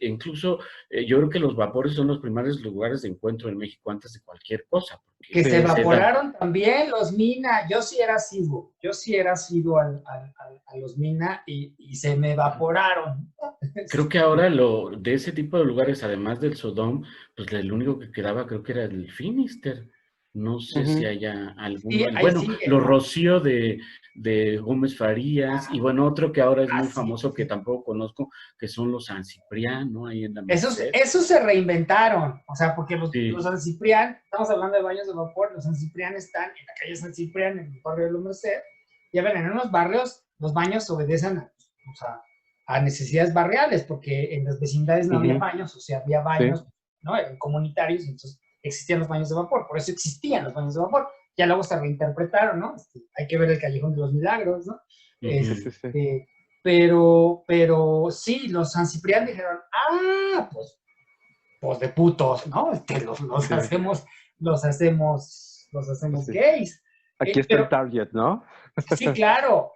incluso yo creo que los vapores son los primeros lugares de encuentro en México antes de cualquier cosa. Que se evaporaron también los Mina. Yo sí era asiduo a los Mina y se me evaporaron. Creo que ahora de ese tipo de lugares, además del Sodom, pues el único que quedaba creo que era el Finister. No sé si haya alguno. Sí, Bueno, sigue, los ¿no? Rocío de Gómez Farías, y bueno, otro que ahora es muy famoso que tampoco conozco, que son los San Ciprián, ¿no? Ahí en la Merced. Esos se reinventaron, o sea, porque los San Ciprián, estamos hablando de baños de vapor, los San Ciprián están en la calle San Ciprián, en el barrio de la Merced. Ya ven, en unos barrios los baños obedecen a necesidades barriales, porque en las vecindades no había baños, o sea, había baños, ¿no? Eran comunitarios, entonces existían los baños de vapor, por eso existían los baños de vapor. Ya luego se reinterpretaron, ¿no? Hay que ver el Callejón de los Milagros, ¿no? Pero sí, los San Ciprián dijeron, pues de putos, ¿no? Los hacemos gays. Aquí está el target, ¿no? Sí, claro,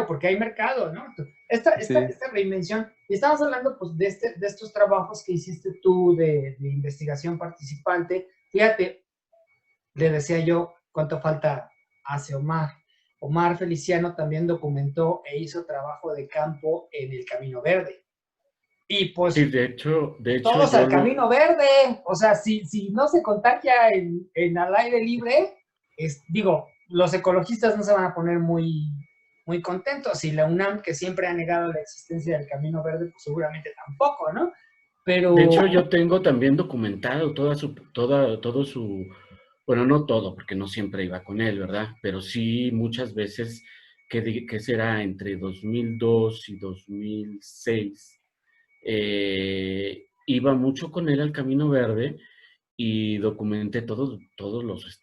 porque hay mercado, ¿no? Esta reinvención, y estamos hablando pues de estos trabajos que hiciste tú de investigación participante. Fíjate, le decía yo cuánto falta hace Omar. Omar Feliciano también documentó e hizo trabajo de campo en el Camino Verde. Y pues, sí, de hecho todos al Camino Verde. O sea, si no se contagia al aire libre, los ecologistas no se van a poner muy, muy contentos. Y la UNAM, que siempre ha negado la existencia del Camino Verde, pues seguramente tampoco, ¿no? Pero... De hecho, yo tengo también documentado todo su, bueno, no todo, porque no siempre iba con él, ¿verdad? Pero sí muchas veces, que será entre 2002 y 2006, iba mucho con él al Camino Verde y documenté todos los,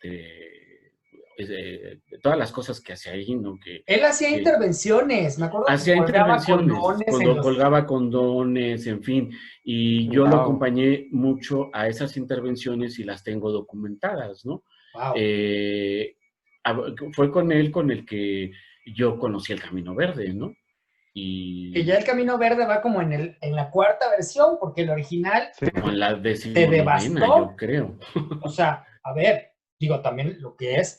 todas las cosas que hacía ahí, ¿no? Él hacía que intervenciones, me acuerdo que hacía colgaba intervenciones, condones en los... colgaba condones, en fin, y yo lo Wow. acompañé mucho a esas intervenciones y las tengo documentadas, ¿no? Wow. Fue con él con el que yo conocí el Camino Verde, ¿no? Que ya Y el Camino Verde va como en la cuarta versión, porque el original Sí. como en la se 19ª, yo devastó. creo. O sea, a ver, digo, también lo que es,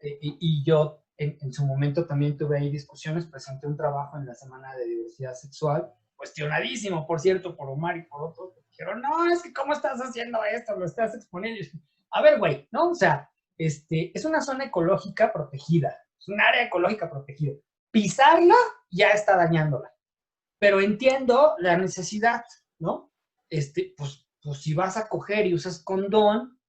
y yo en su momento también tuve ahí discusiones, presenté un trabajo en la Semana de Diversidad Sexual, cuestionadísimo, por cierto, por Omar y por otros, dijeron, no, es que ¿cómo estás haciendo esto? Lo estás exponiendo. A ver, güey, ¿no? O sea, es una zona ecológica protegida, es un área ecológica protegida. Pisarla ya está dañándola, pero entiendo la necesidad, ¿no? Pues si vas a coger y usas condón,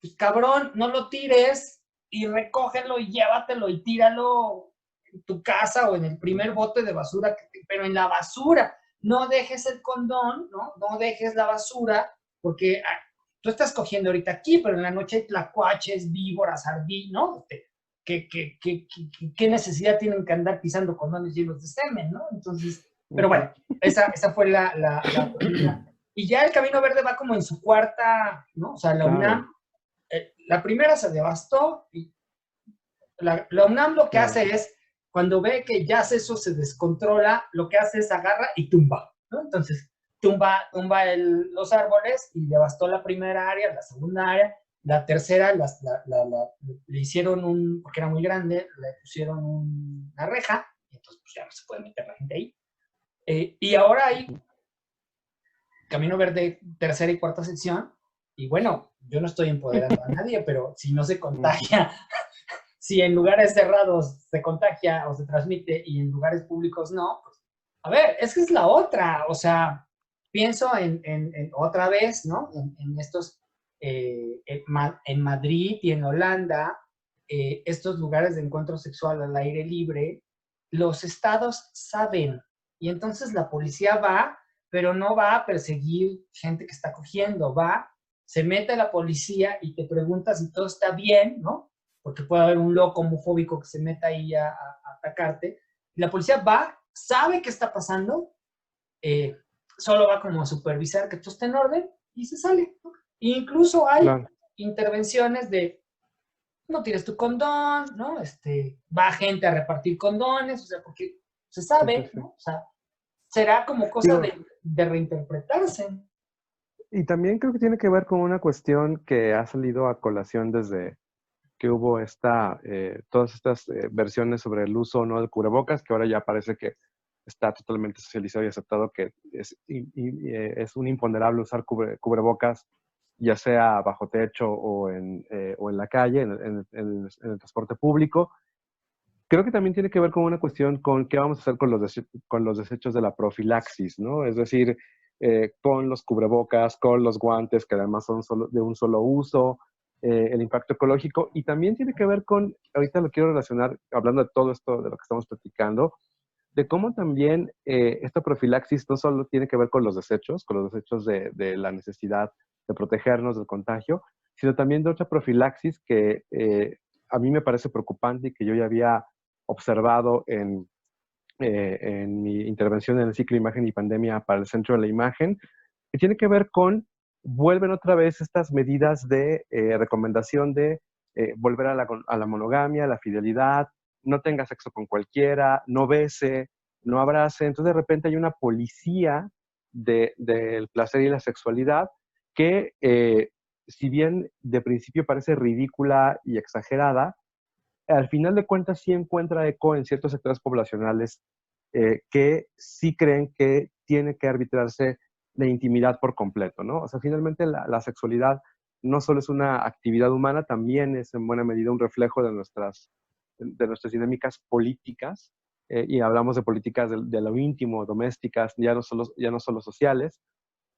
pues cabrón, no lo tires y recógelo y llévatelo y tíralo en tu casa o en el primer bote de basura, pero en la basura. No dejes el condón, ¿no? No dejes la basura, porque tú estás cogiendo ahorita aquí, pero en la noche hay tlacuaches, víboras, ardillas, ¿no? ¿Qué necesidad tienen que andar pisando condones llenos de semen, ¿no? Entonces, pero bueno, esa fue la primera. Y ya el Camino Verde va como en su cuarta, ¿no? O sea, la Claro, UNAM, la primera se devastó y la UNAM lo que claro. hace es, cuando ve que ya eso se descontrola, lo que hace es agarra y tumba, ¿no? Entonces, tumba los árboles y devastó la primera área, la segunda área, la tercera le hicieron porque era muy grande, le pusieron una reja, y entonces pues ya no se puede meter la gente ahí. Y ahora hay Camino Verde, tercera y cuarta sección, y bueno, yo no estoy empoderando a nadie, pero si no se contagia, si en lugares cerrados se contagia o se transmite y en lugares públicos no, pues, a ver, es que es la otra, o sea, pienso en otra vez, ¿no? En estos, en Madrid y en Holanda, estos lugares de encuentro sexual al aire libre, los estados saben, y entonces la policía va, pero no va a perseguir gente que está cogiendo, va, se mete a la policía y te pregunta si todo está bien, ¿no? Porque puede haber un loco homofóbico que se meta ahí a atacarte. Y la policía va, sabe qué está pasando, eh, solo va como a supervisar que todo esté en orden y se sale, ¿no? E incluso hay Claro. intervenciones de no tires tu condón, ¿no? Va gente a repartir condones, o sea, porque se Sí, sí, sabe, sí. ¿no? O sea, será como cosa Digo, de reinterpretarse. y también creo que tiene que ver con una cuestión que ha salido a colación desde que hubo todas estas versiones sobre el uso o no del cubrebocas, que ahora ya parece que está totalmente socializado y aceptado que es un imponderable usar cubrebocas, ya sea bajo techo o en la calle, en el transporte público. Creo que también tiene que ver con una cuestión con qué vamos a hacer con los desechos de la profilaxis, ¿no? Es decir, con los cubrebocas, con los guantes, que además son de un solo uso, el impacto ecológico, y también tiene que ver con, ahorita lo quiero relacionar, hablando de todo esto, de lo que estamos platicando, de cómo también esta profilaxis no solo tiene que ver con los desechos de la necesidad de protegernos del contagio, sino también de otra profilaxis que a mí me parece preocupante y que yo ya había observado en mi intervención en el ciclo Imagen y Pandemia para el Centro de la Imagen, que tiene que ver con, vuelven otra vez estas medidas de recomendación de volver a la monogamia, a la fidelidad, no tenga sexo con cualquiera, no bese, no abrace. Entonces de repente hay una policía del placer y la sexualidad que, si bien de principio parece ridícula y exagerada, al final de cuentas sí encuentra eco en ciertos sectores poblacionales que sí creen que tiene que arbitrarse la intimidad por completo, ¿no? O sea, finalmente la sexualidad no solo es una actividad humana, también es en buena medida un reflejo de nuestras dinámicas políticas, y hablamos de políticas de lo íntimo, domésticas, ya no solo sociales.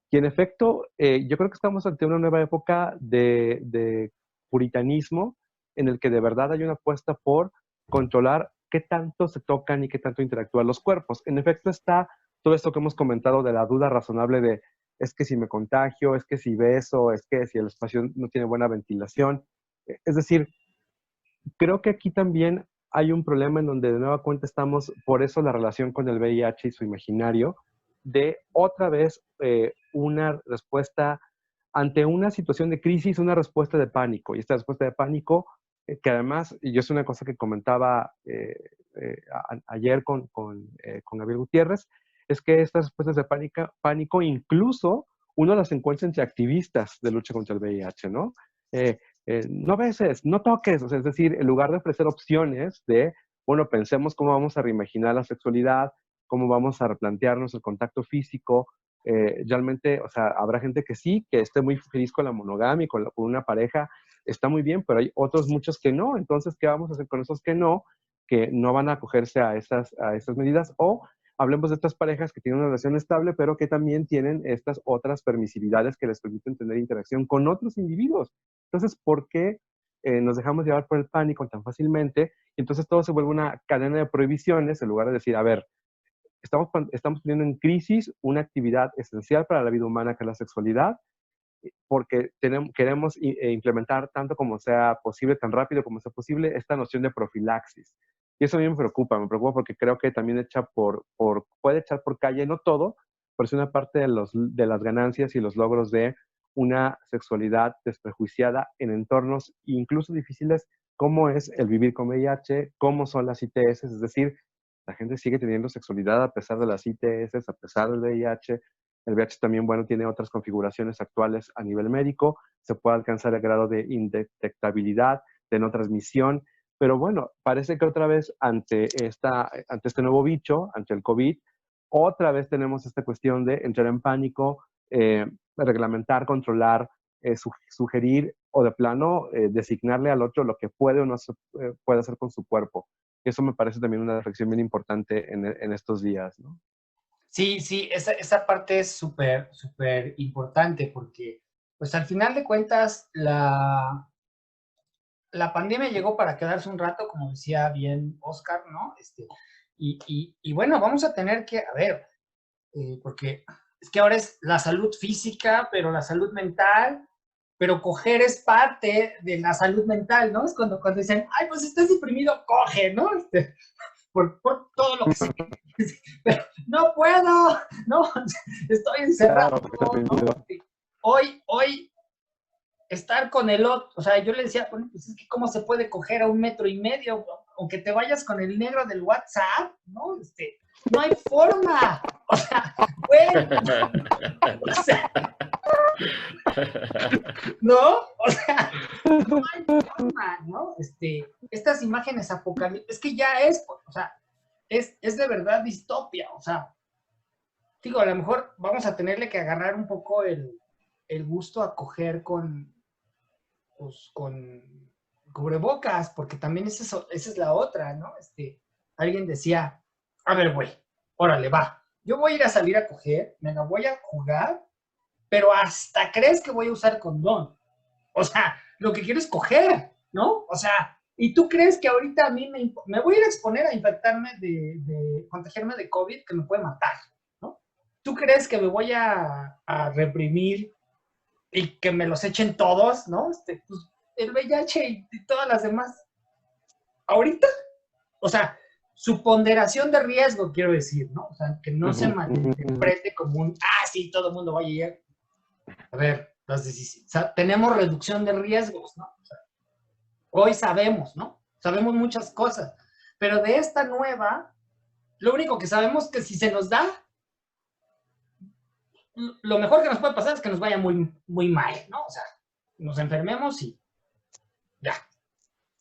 Y en efecto, yo creo que estamos ante una nueva época de puritanismo en el que de verdad hay una apuesta por controlar qué tanto se tocan y qué tanto interactúan los cuerpos. En efecto, está todo esto que hemos comentado de la duda razonable de es que si me contagio, es que si beso, es que si el espacio no tiene buena ventilación. Es decir, creo que aquí también hay un problema en donde de nueva cuenta estamos, por eso la relación con el VIH y su imaginario, de otra vez una respuesta ante una situación de crisis, una respuesta de pánico. Y esta respuesta de pánico, que además, y yo es una cosa que comentaba ayer con Gabriel Gutiérrez, es que estas respuestas de pánico incluso uno las encuentra entre activistas de lucha contra el VIH, ¿no? No beses, no toques, o sea, es decir, en lugar de ofrecer opciones de, bueno, pensemos cómo vamos a reimaginar la sexualidad, cómo vamos a replantearnos el contacto físico, realmente, o sea, habrá gente que sí, que esté muy feliz con la monogamia y con una pareja, está muy bien, pero hay otros muchos que no, entonces, ¿qué vamos a hacer con esos que no van a acogerse a esas medidas? O hablemos de estas parejas que tienen una relación estable, pero que también tienen estas otras permisividades que les permiten tener interacción con otros individuos. Entonces, ¿por qué nos dejamos llevar por el pánico tan fácilmente? Y entonces todo se vuelve una cadena de prohibiciones en lugar de decir, a ver, estamos poniendo en crisis una actividad esencial para la vida humana que es la sexualidad, porque queremos implementar tanto como sea posible, tan rápido como sea posible, esta noción de profilaxis. Y eso a mí me preocupa porque creo que también puede echar por calle, no todo, pero sí una parte de las ganancias y los logros de una sexualidad desprejuiciada en entornos incluso difíciles, como es el vivir con VIH, como son las ITS, es decir, la gente sigue teniendo sexualidad a pesar de las ITS, a pesar del VIH. El VIH también, bueno, tiene otras configuraciones actuales a nivel médico. Se puede alcanzar el grado de indetectabilidad, de no transmisión. Pero bueno, parece que otra vez ante este nuevo bicho, ante el COVID, otra vez tenemos esta cuestión de entrar en pánico, reglamentar, controlar, sugerir o de plano designarle al otro lo que puede o no puede hacer con su cuerpo. Eso me parece también una reflexión bien importante en estos días, ¿no? Sí, sí, esa parte es súper, súper importante porque, pues al final de cuentas, la pandemia llegó para quedarse un rato, como decía bien Oscar, ¿no? Y bueno, vamos a tener que, a ver, porque es que ahora es la salud física, pero la salud mental, pero coger es parte de la salud mental, ¿no? Es cuando dicen, ay, pues estás deprimido, coge, ¿no? Por todo lo que se... Pero no puedo, no, estoy encerrado. Claro, ¿no? Hoy estar con el otro, o sea, yo le decía, bueno, pues es que cómo se puede coger a 1,5 metros, aunque te vayas con el negro del WhatsApp, ¿no? No hay forma, o sea, güey, o sea, ¿no? O sea, no hay forma, ¿no? Estas imágenes apocalípticas, es que ya es, o sea, es de verdad distopia, o sea, digo, a lo mejor vamos a tenerle que agarrar un poco el gusto a coger pues, con cubrebocas, porque también esa es la otra, ¿no? Alguien decía, a ver, güey, órale, va, yo voy a ir a salir a coger, me la voy a jugar, pero hasta crees que voy a usar condón. O sea, lo que quiero es coger, ¿no? O sea, ¿y tú crees que ahorita a mí me voy a ir a exponer a infectarme de contagiarme de COVID que me puede matar, ¿no? ¿Tú crees que me voy a reprimir y que me los echen todos, ¿no? Pues, el VIH y todas las demás. Ahorita, o sea, su ponderación de riesgo, quiero decir, ¿no? O sea, que no se malinterprete como un, sí, todo el mundo va a llegar. A ver, o sea, tenemos reducción de riesgos, ¿no? O sea, hoy sabemos, ¿no? Sabemos muchas cosas, pero de esta nueva, lo único que sabemos es que si se nos da, lo mejor que nos puede pasar es que nos vaya muy, muy mal, ¿no? O sea, nos enfermemos y ya,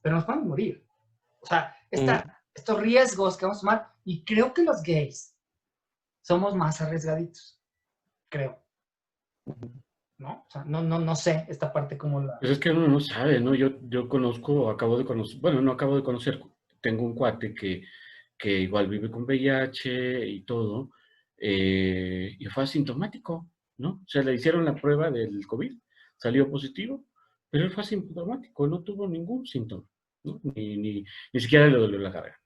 pero nos podemos morir. O sea, estos riesgos que vamos a tomar, y creo que los gays somos más arriesgaditos, creo. ¿No? O sea, no sé esta parte como la... Pues es que uno no sabe, ¿no? Yo conozco, acabo de conocer, bueno, no acabo de conocer, tengo un cuate que igual vive con VIH y todo, y fue asintomático, ¿no? O sea, le hicieron la prueba del COVID, salió positivo, pero él fue asintomático, no tuvo ningún síntoma, ¿no? Ni siquiera le dolió la garganta.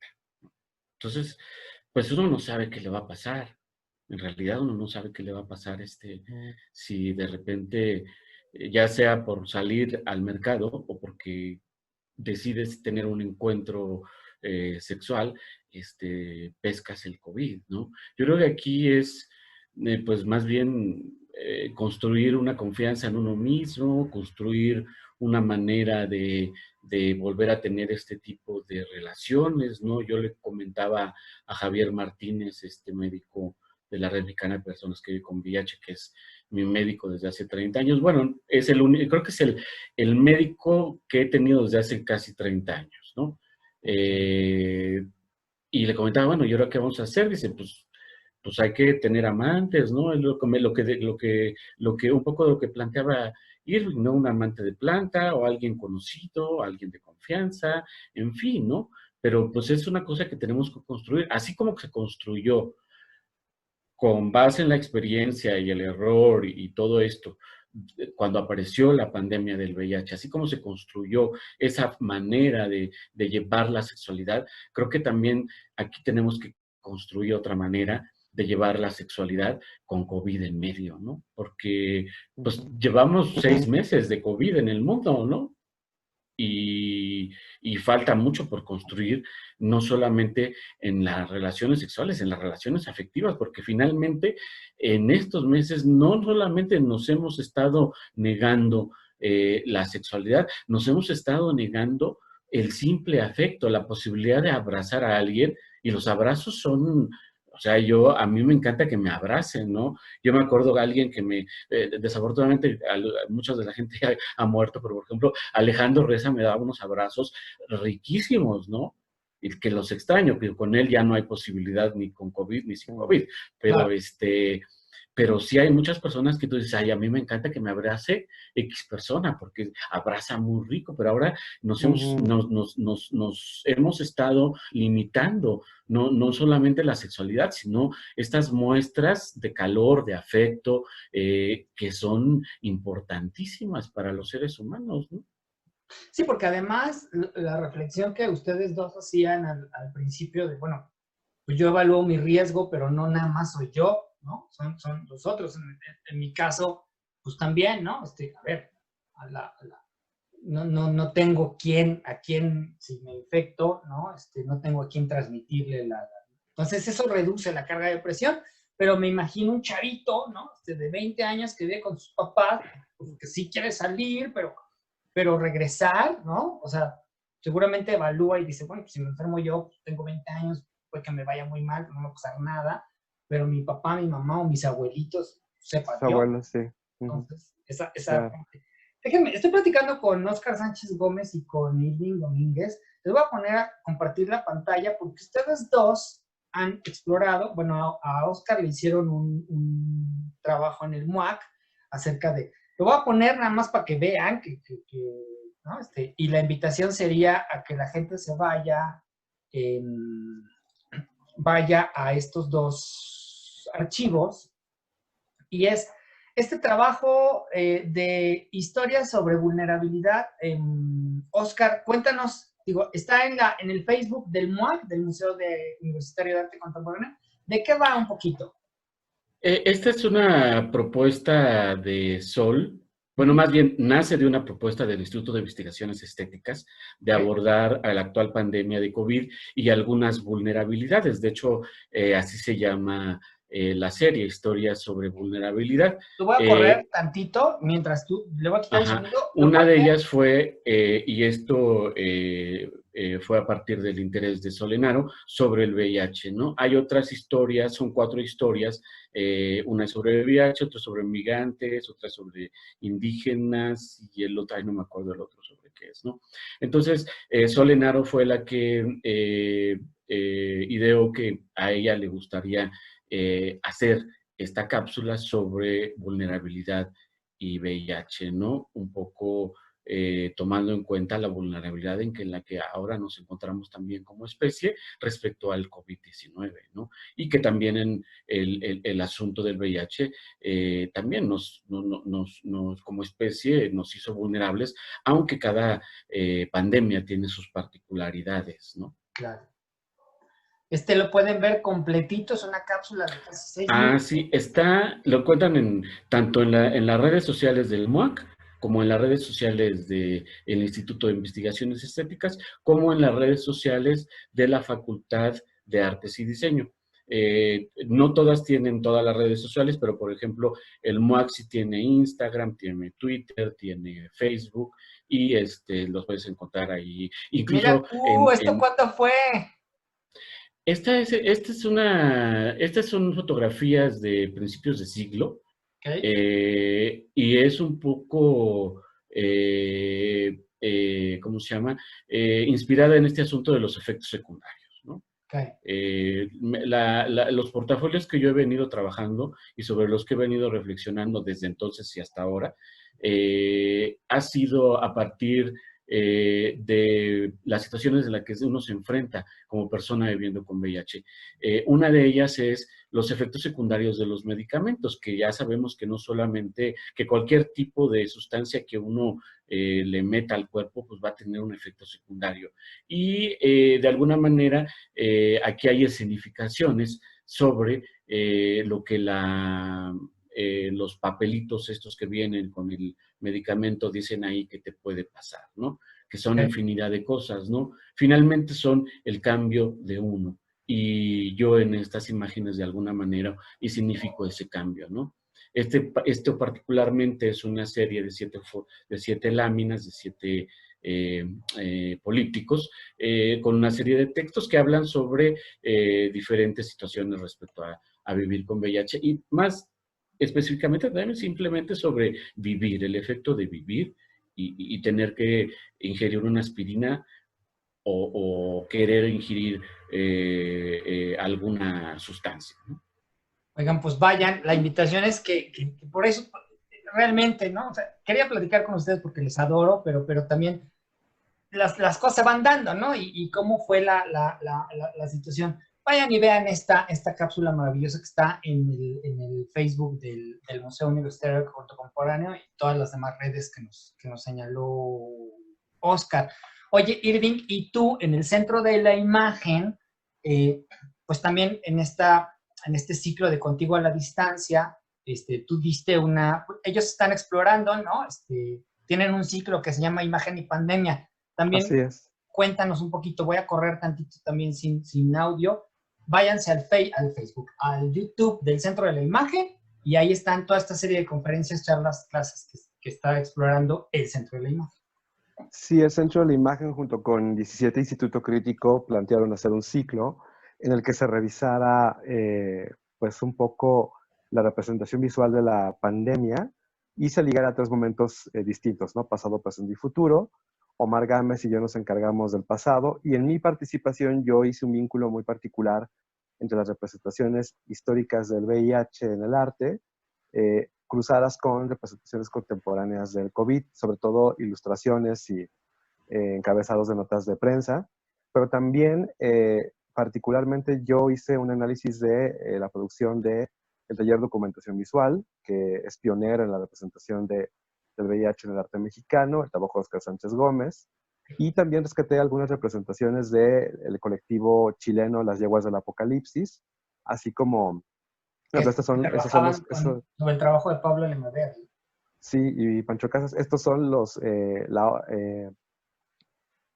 Entonces, pues uno no sabe qué le va a pasar, En realidad uno no sabe qué le va a pasar si de repente, ya sea por salir al mercado o porque decides tener un encuentro sexual, pescas el COVID, ¿no? Yo creo que aquí es, pues más bien construir una confianza en uno mismo, construir una manera de volver a tener este tipo de relaciones, ¿no? Yo le comentaba a Javier Martínez, este médico de la Red Mexicana de Personas que viven con VIH, que es mi médico desde hace 30 años. Bueno, es el único, creo que es el médico que he tenido desde hace casi 30 años, ¿no? Y le comentaba, bueno, ¿y ahora qué vamos a hacer? Dice, pues hay que tener amantes, ¿no? Es lo que un poco lo que planteaba Irving, ¿no? Un amante de planta o alguien conocido, alguien de confianza, en fin, ¿no? Pero pues es una cosa que tenemos que construir, así como que se construyó con base en la experiencia y el error y todo esto, cuando apareció la pandemia del VIH, así como se construyó esa manera de llevar la sexualidad, creo que también aquí tenemos que construir otra manera de llevar la sexualidad con COVID en medio, ¿no? Porque pues llevamos 6 meses de COVID en el mundo, ¿no? Y falta mucho por construir, no solamente en las relaciones sexuales, en las relaciones afectivas, porque finalmente en estos meses no solamente nos hemos estado negando la sexualidad, nos hemos estado negando el simple afecto, la posibilidad de abrazar a alguien, y los abrazos son, o sea, a mí me encanta que me abracen, ¿no? Yo me acuerdo de alguien que desafortunadamente, mucha de la gente ha muerto, pero por ejemplo, Alejandro Reza me daba unos abrazos riquísimos, ¿no? Y que los extraño, que con él ya no hay posibilidad ni con COVID ni sin COVID, pero Claro. pero sí hay muchas personas que tú dices, ay, a mí me encanta que me abrace X persona, porque abraza muy rico, pero ahora nos hemos estado limitando, no solamente la sexualidad, sino estas muestras de calor, de afecto, que son importantísimas para los seres humanos, ¿no? Sí, porque además la reflexión que ustedes dos hacían al principio de, bueno, pues yo evalúo mi riesgo, pero no nada más soy yo, ¿no? Son los otros. En mi caso, pues también, ¿no? A ver, no tengo a quién, si me infecto, ¿no? No tengo a quién transmitirle Entonces eso reduce la carga de presión, pero me imagino un chavito, ¿no? De 20 años que vive con sus papás, pues, que sí quiere salir, pero regresar, ¿no? O sea, seguramente evalúa y dice, bueno, pues si me enfermo yo, pues tengo 20 años, puede que me vaya muy mal, no me va a pasar nada, pero mi papá, mi mamá o mis abuelitos, sepa Dios. Abuelos, sí. Entonces, esa Claro. parte. Déjenme, estoy platicando con Óscar Sánchez Gómez y con Irving Domínguez. Les voy a poner a compartir la pantalla porque ustedes dos han explorado, bueno, a Óscar le hicieron un trabajo en el MUAC acerca de, lo voy a poner nada más para que vean ¿no? Y la invitación sería a que la gente se vaya a estos dos archivos, y es este trabajo de historias sobre vulnerabilidad. Óscar, cuéntanos, digo, está en el Facebook del MUAC, del Museo Universitario de Arte Contemporáneo. ¿De qué va un poquito? Esta es una propuesta de Sol, bueno, más bien nace de una propuesta del Instituto de Investigaciones Estéticas de abordar a la actual pandemia de COVID y algunas vulnerabilidades. De hecho, así se llama la serie, Historias sobre Vulnerabilidad. Te voy a correr tantito mientras tú le voy a quitar un segundo. Una de ellas fue, y esto fue a partir del interés de Solenaro, sobre el VIH, ¿no? Hay otras historias, son 4 historias, una es sobre el VIH, otra sobre migrantes, otra sobre indígenas y el otro, no me acuerdo el otro sobre qué es, ¿no? Entonces, Solenaro fue la que ideó que a ella le gustaría hacer esta cápsula sobre vulnerabilidad y VIH, ¿no? Un poco tomando en cuenta la vulnerabilidad en la que ahora nos encontramos también como especie respecto al COVID-19, ¿no? Y que también en el asunto del VIH también como especie nos hizo vulnerables, aunque cada pandemia tiene sus particularidades, ¿no? Claro. Lo pueden ver completito, es una cápsula de casi 6 Ah, minutos. sí, lo cuentan tanto en las redes sociales del MUAC, como en las redes sociales del Instituto de Investigaciones Estéticas, como en las redes sociales de la Facultad de Artes y Diseño. No todas tienen todas las redes sociales, pero por ejemplo, el MUAC sí tiene Instagram, tiene Twitter, tiene Facebook, y los puedes encontrar ahí. Mira Incluso tú, ¿esto cuándo fue? Estas son fotografías de principios de siglo, Ok, y es un poco, ¿cómo se llama? Inspirada en este asunto de los efectos secundarios, ¿no? ok. Los portafolios que yo he venido trabajando y sobre los que he venido reflexionando desde entonces y hasta ahora, ha sido a partir de las situaciones en las que uno se enfrenta como persona viviendo con VIH. Una de ellas es los efectos secundarios de los medicamentos, que ya sabemos que no solamente, que cualquier tipo de sustancia que uno le meta al cuerpo, pues va a tener un efecto secundario. Y de alguna manera, aquí hay escenificaciones sobre lo que los papelitos estos que vienen con el medicamento dicen ahí que te puede pasar, ¿no? Que son Ok. infinidad de cosas, ¿no? Finalmente son el cambio de uno. Y yo en estas imágenes de alguna manera y significo ese cambio, ¿no? Esto particularmente es una serie de siete láminas, de 7 polípticos, con una serie de textos que hablan sobre diferentes situaciones respecto a vivir con VIH y más específicamente también simplemente sobre vivir, el efecto de vivir y tener que ingerir una aspirina o querer ingerir alguna sustancia, ¿no? Oigan, pues vayan, la invitación es que por eso, realmente, ¿no? O sea, quería platicar con ustedes porque les adoro, pero también las cosas se van dando, ¿no? Y cómo fue la situación. Vayan y vean esta cápsula maravillosa que está en el Facebook del Museo Universitario Contemporáneo y todas las demás redes que nos señaló Oscar. Oye, Irving, y tú en el centro de la imagen, pues también en este ciclo de Contigo a la Distancia, tú diste ellos están explorando, ¿no? Tienen un ciclo que se llama Imagen y Pandemia. Así También es. cuéntanos un poquito, voy a correr tantito también sin audio. Váyanse al Facebook, al YouTube del Centro de la Imagen y ahí están toda esta serie de conferencias, charlas, clases que está explorando el Centro de la Imagen. Sí, el Centro de la Imagen junto con 17 Instituto Crítico plantearon hacer un ciclo en el que se revisara pues un poco la representación visual de la pandemia y se ligara a 3 momentos distintos, ¿no? Pasado, presente y futuro. Omar Gámez y yo nos encargamos del pasado y en mi participación yo hice un vínculo muy particular entre las representaciones históricas del VIH en el arte, cruzadas con representaciones contemporáneas del COVID, sobre todo ilustraciones y encabezados de notas de prensa, pero también particularmente yo hice un análisis de la producción de el taller Documentación Visual, que es pionero en la representación del VIH en el arte mexicano, el trabajo de Oscar Sánchez Gómez, y también rescaté algunas representaciones del colectivo chileno Las Yeguas del Apocalipsis, así como, no, pero estos son Trabajaban sobre el trabajo de Pablo Lemadea. sí, y Pancho Casas, estos son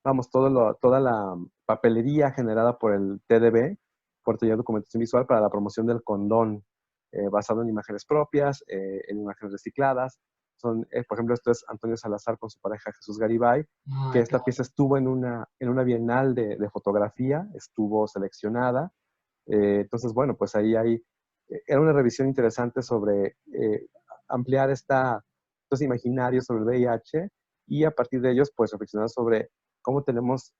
vamos, toda la papelería generada por el TDB, por Taller de Documentación Visual, para la promoción del condón, basado en imágenes propias, en imágenes recicladas. Por ejemplo, esto es Antonio Salazar con su pareja Jesús Garibay, que Ay, esta pieza estuvo en una bienal de fotografía, estuvo seleccionada. Entonces, bueno, pues ahí era una revisión interesante sobre ampliar estos imaginarios sobre el VIH y a partir de ellos, pues reflexionar sobre cómo tenemos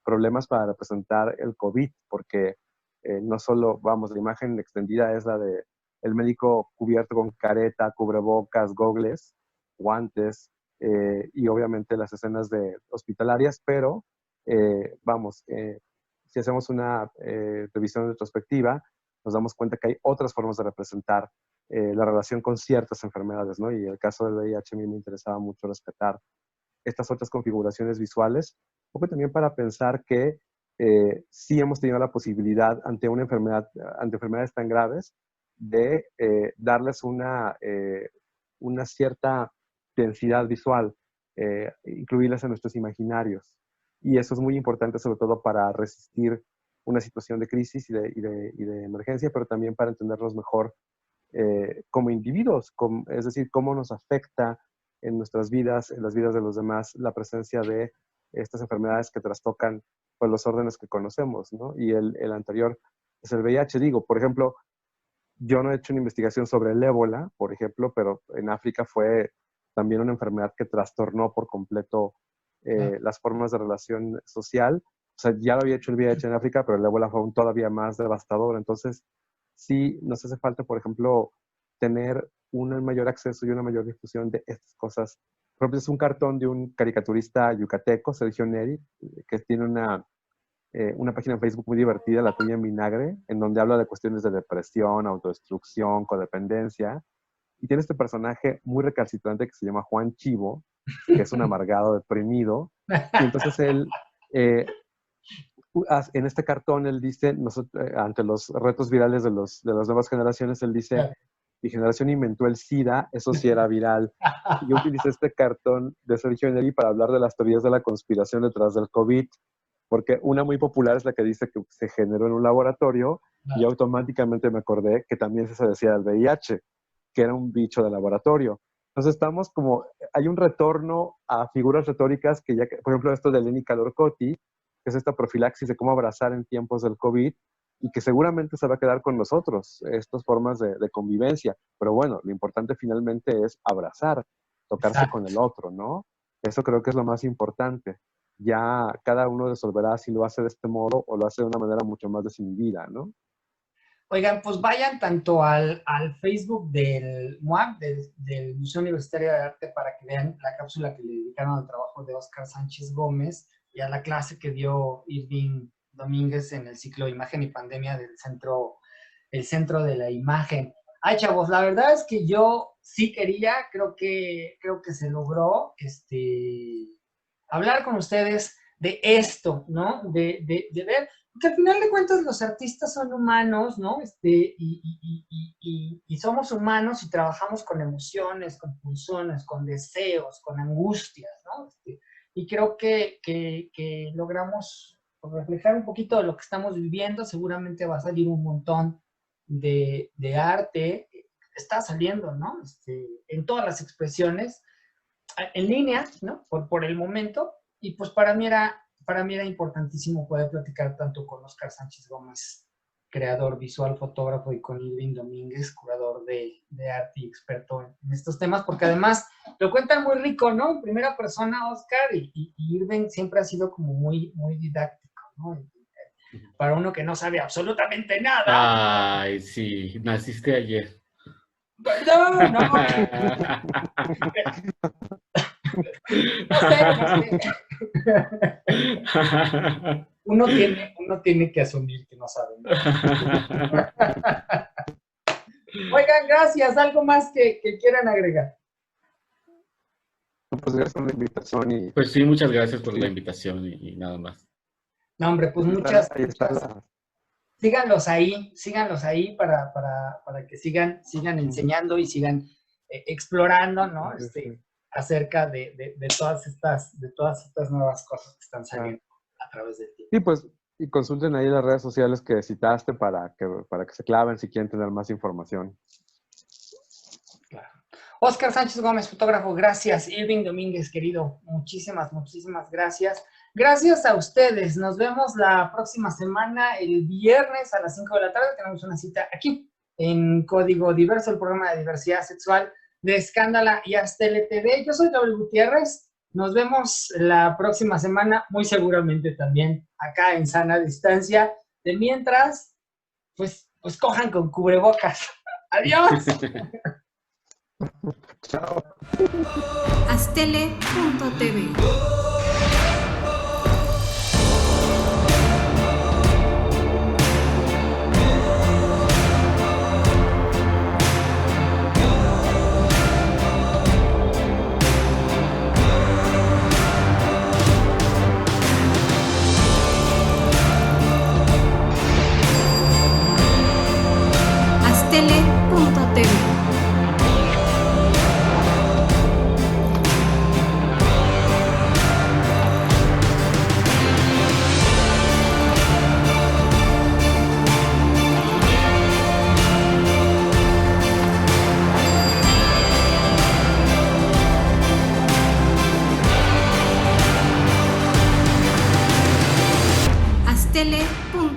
problemas para representar el COVID, porque no solo, vamos, la imagen extendida es la de el médico cubierto con careta, cubrebocas, gogles, guantes, y obviamente las escenas hospitalarias, pero vamos, si hacemos una revisión retrospectiva, nos damos cuenta que hay otras formas de representar la relación con ciertas enfermedades, ¿no? Y el caso del VIH a mí me interesaba mucho respetar estas otras configuraciones visuales, un poco también para pensar que sí hemos tenido la posibilidad ante enfermedades tan graves de darles una cierta densidad visual, incluirlas en nuestros imaginarios. Y eso es muy importante, sobre todo para resistir una situación de crisis y de emergencia, pero también para entendernos mejor como individuos, es decir, cómo nos afecta en nuestras vidas, en las vidas de los demás, la presencia de estas enfermedades que trastocan pues, los órdenes que conocemos, ¿no? Y el anterior es el VIH. Digo, por ejemplo, yo no he hecho una investigación sobre el ébola, por ejemplo, pero en África fue también una enfermedad que trastornó por completo las formas de relación social. O sea, ya lo había hecho el VIH en África, pero el ébola fue aún todavía más devastador. Entonces, sí nos hace falta, por ejemplo, tener un mayor acceso y una mayor difusión de estas cosas. Por ejemplo, es un cartón de un caricaturista yucateco, Sergio Neri, que tiene una página en Facebook muy divertida, La Tuya en Vinagre, en donde habla de cuestiones de depresión, autodestrucción, codependencia. Y tiene este personaje muy recalcitrante que se llama Juan Chivo, que es un amargado deprimido. Y entonces él, en este cartón, él dice, ante los retos virales de las nuevas generaciones, él dice, mi generación inventó el SIDA, eso sí era viral. Y yo utilicé este cartón de Sergio Neri para hablar de las teorías de la conspiración detrás del COVID, porque una muy popular es la que dice que se generó en un laboratorio, y automáticamente me acordé que también se decía del VIH, que era un bicho de laboratorio. Entonces hay un retorno a figuras retóricas que por ejemplo, esto de Eleni Calorcotti, que es esta profilaxis de cómo abrazar en tiempos del COVID, y que seguramente se va a quedar con nosotros, estas formas de convivencia. Pero bueno, lo importante finalmente es abrazar, tocarse con el otro, ¿no? Eso creo que es lo más importante. Ya cada uno resolverá si lo hace de este modo o lo hace de una manera mucho más desinhibida, ¿no? Oigan, pues vayan tanto al Facebook del MUAC, del Museo Universitario de Arte, para que vean la cápsula que le dedicaron al trabajo de Óscar Sánchez Gómez y a la clase que dio Irving Domínguez en el ciclo Imagen y Pandemia del el Centro de la Imagen. Ay, chavos, la verdad es que yo sí quería, creo que se logró, hablar con ustedes de esto, ¿no? De ver, porque al final de cuentas los artistas son humanos, ¿no? Y somos humanos y trabajamos con emociones, con pulsiones, con deseos, con angustias, ¿no? Y creo que logramos reflejar un poquito de lo que estamos viviendo. Seguramente va a salir un montón de arte, está saliendo, ¿no? En todas las expresiones, en línea, ¿no? Por el momento. Y pues para mí era importantísimo poder platicar tanto con Óscar Sánchez Gómez, creador visual, fotógrafo, y con Irving Domínguez, curador de arte y experto en estos temas, porque además lo cuentan muy rico, ¿no? En primera persona, Óscar, y Irving siempre ha sido como muy, muy didáctico, ¿no? Para uno que no sabe absolutamente nada. Ay, sí, naciste ayer. No. No sé. Uno tiene que asumir que no sabe. Oigan, gracias. ¿Algo más que quieran agregar? Pues gracias por la invitación. Pues sí, muchas gracias por la invitación y nada más. No, hombre, pues muchas. Síganlos ahí para que sigan enseñando y sigan explorando, ¿no? Acerca de todas estas nuevas cosas que están saliendo a través del tiempo. Sí, pues, y consulten ahí las redes sociales que citaste para que se claven si quieren tener más información. Claro. Óscar Sánchez Gómez, fotógrafo, gracias. Irving Domínguez, querido, muchísimas gracias. Gracias a ustedes. Nos vemos la próxima semana, el viernes a las 5 de la tarde. Tenemos una cita aquí en Código Diverso, el programa de diversidad sexual de Escándala y Aztele TV. Yo soy Gabriel Gutiérrez. Nos vemos la próxima semana, muy seguramente también acá en sana distancia. De mientras, pues cojan con cubrebocas. Adiós. Chao. Aztele.tv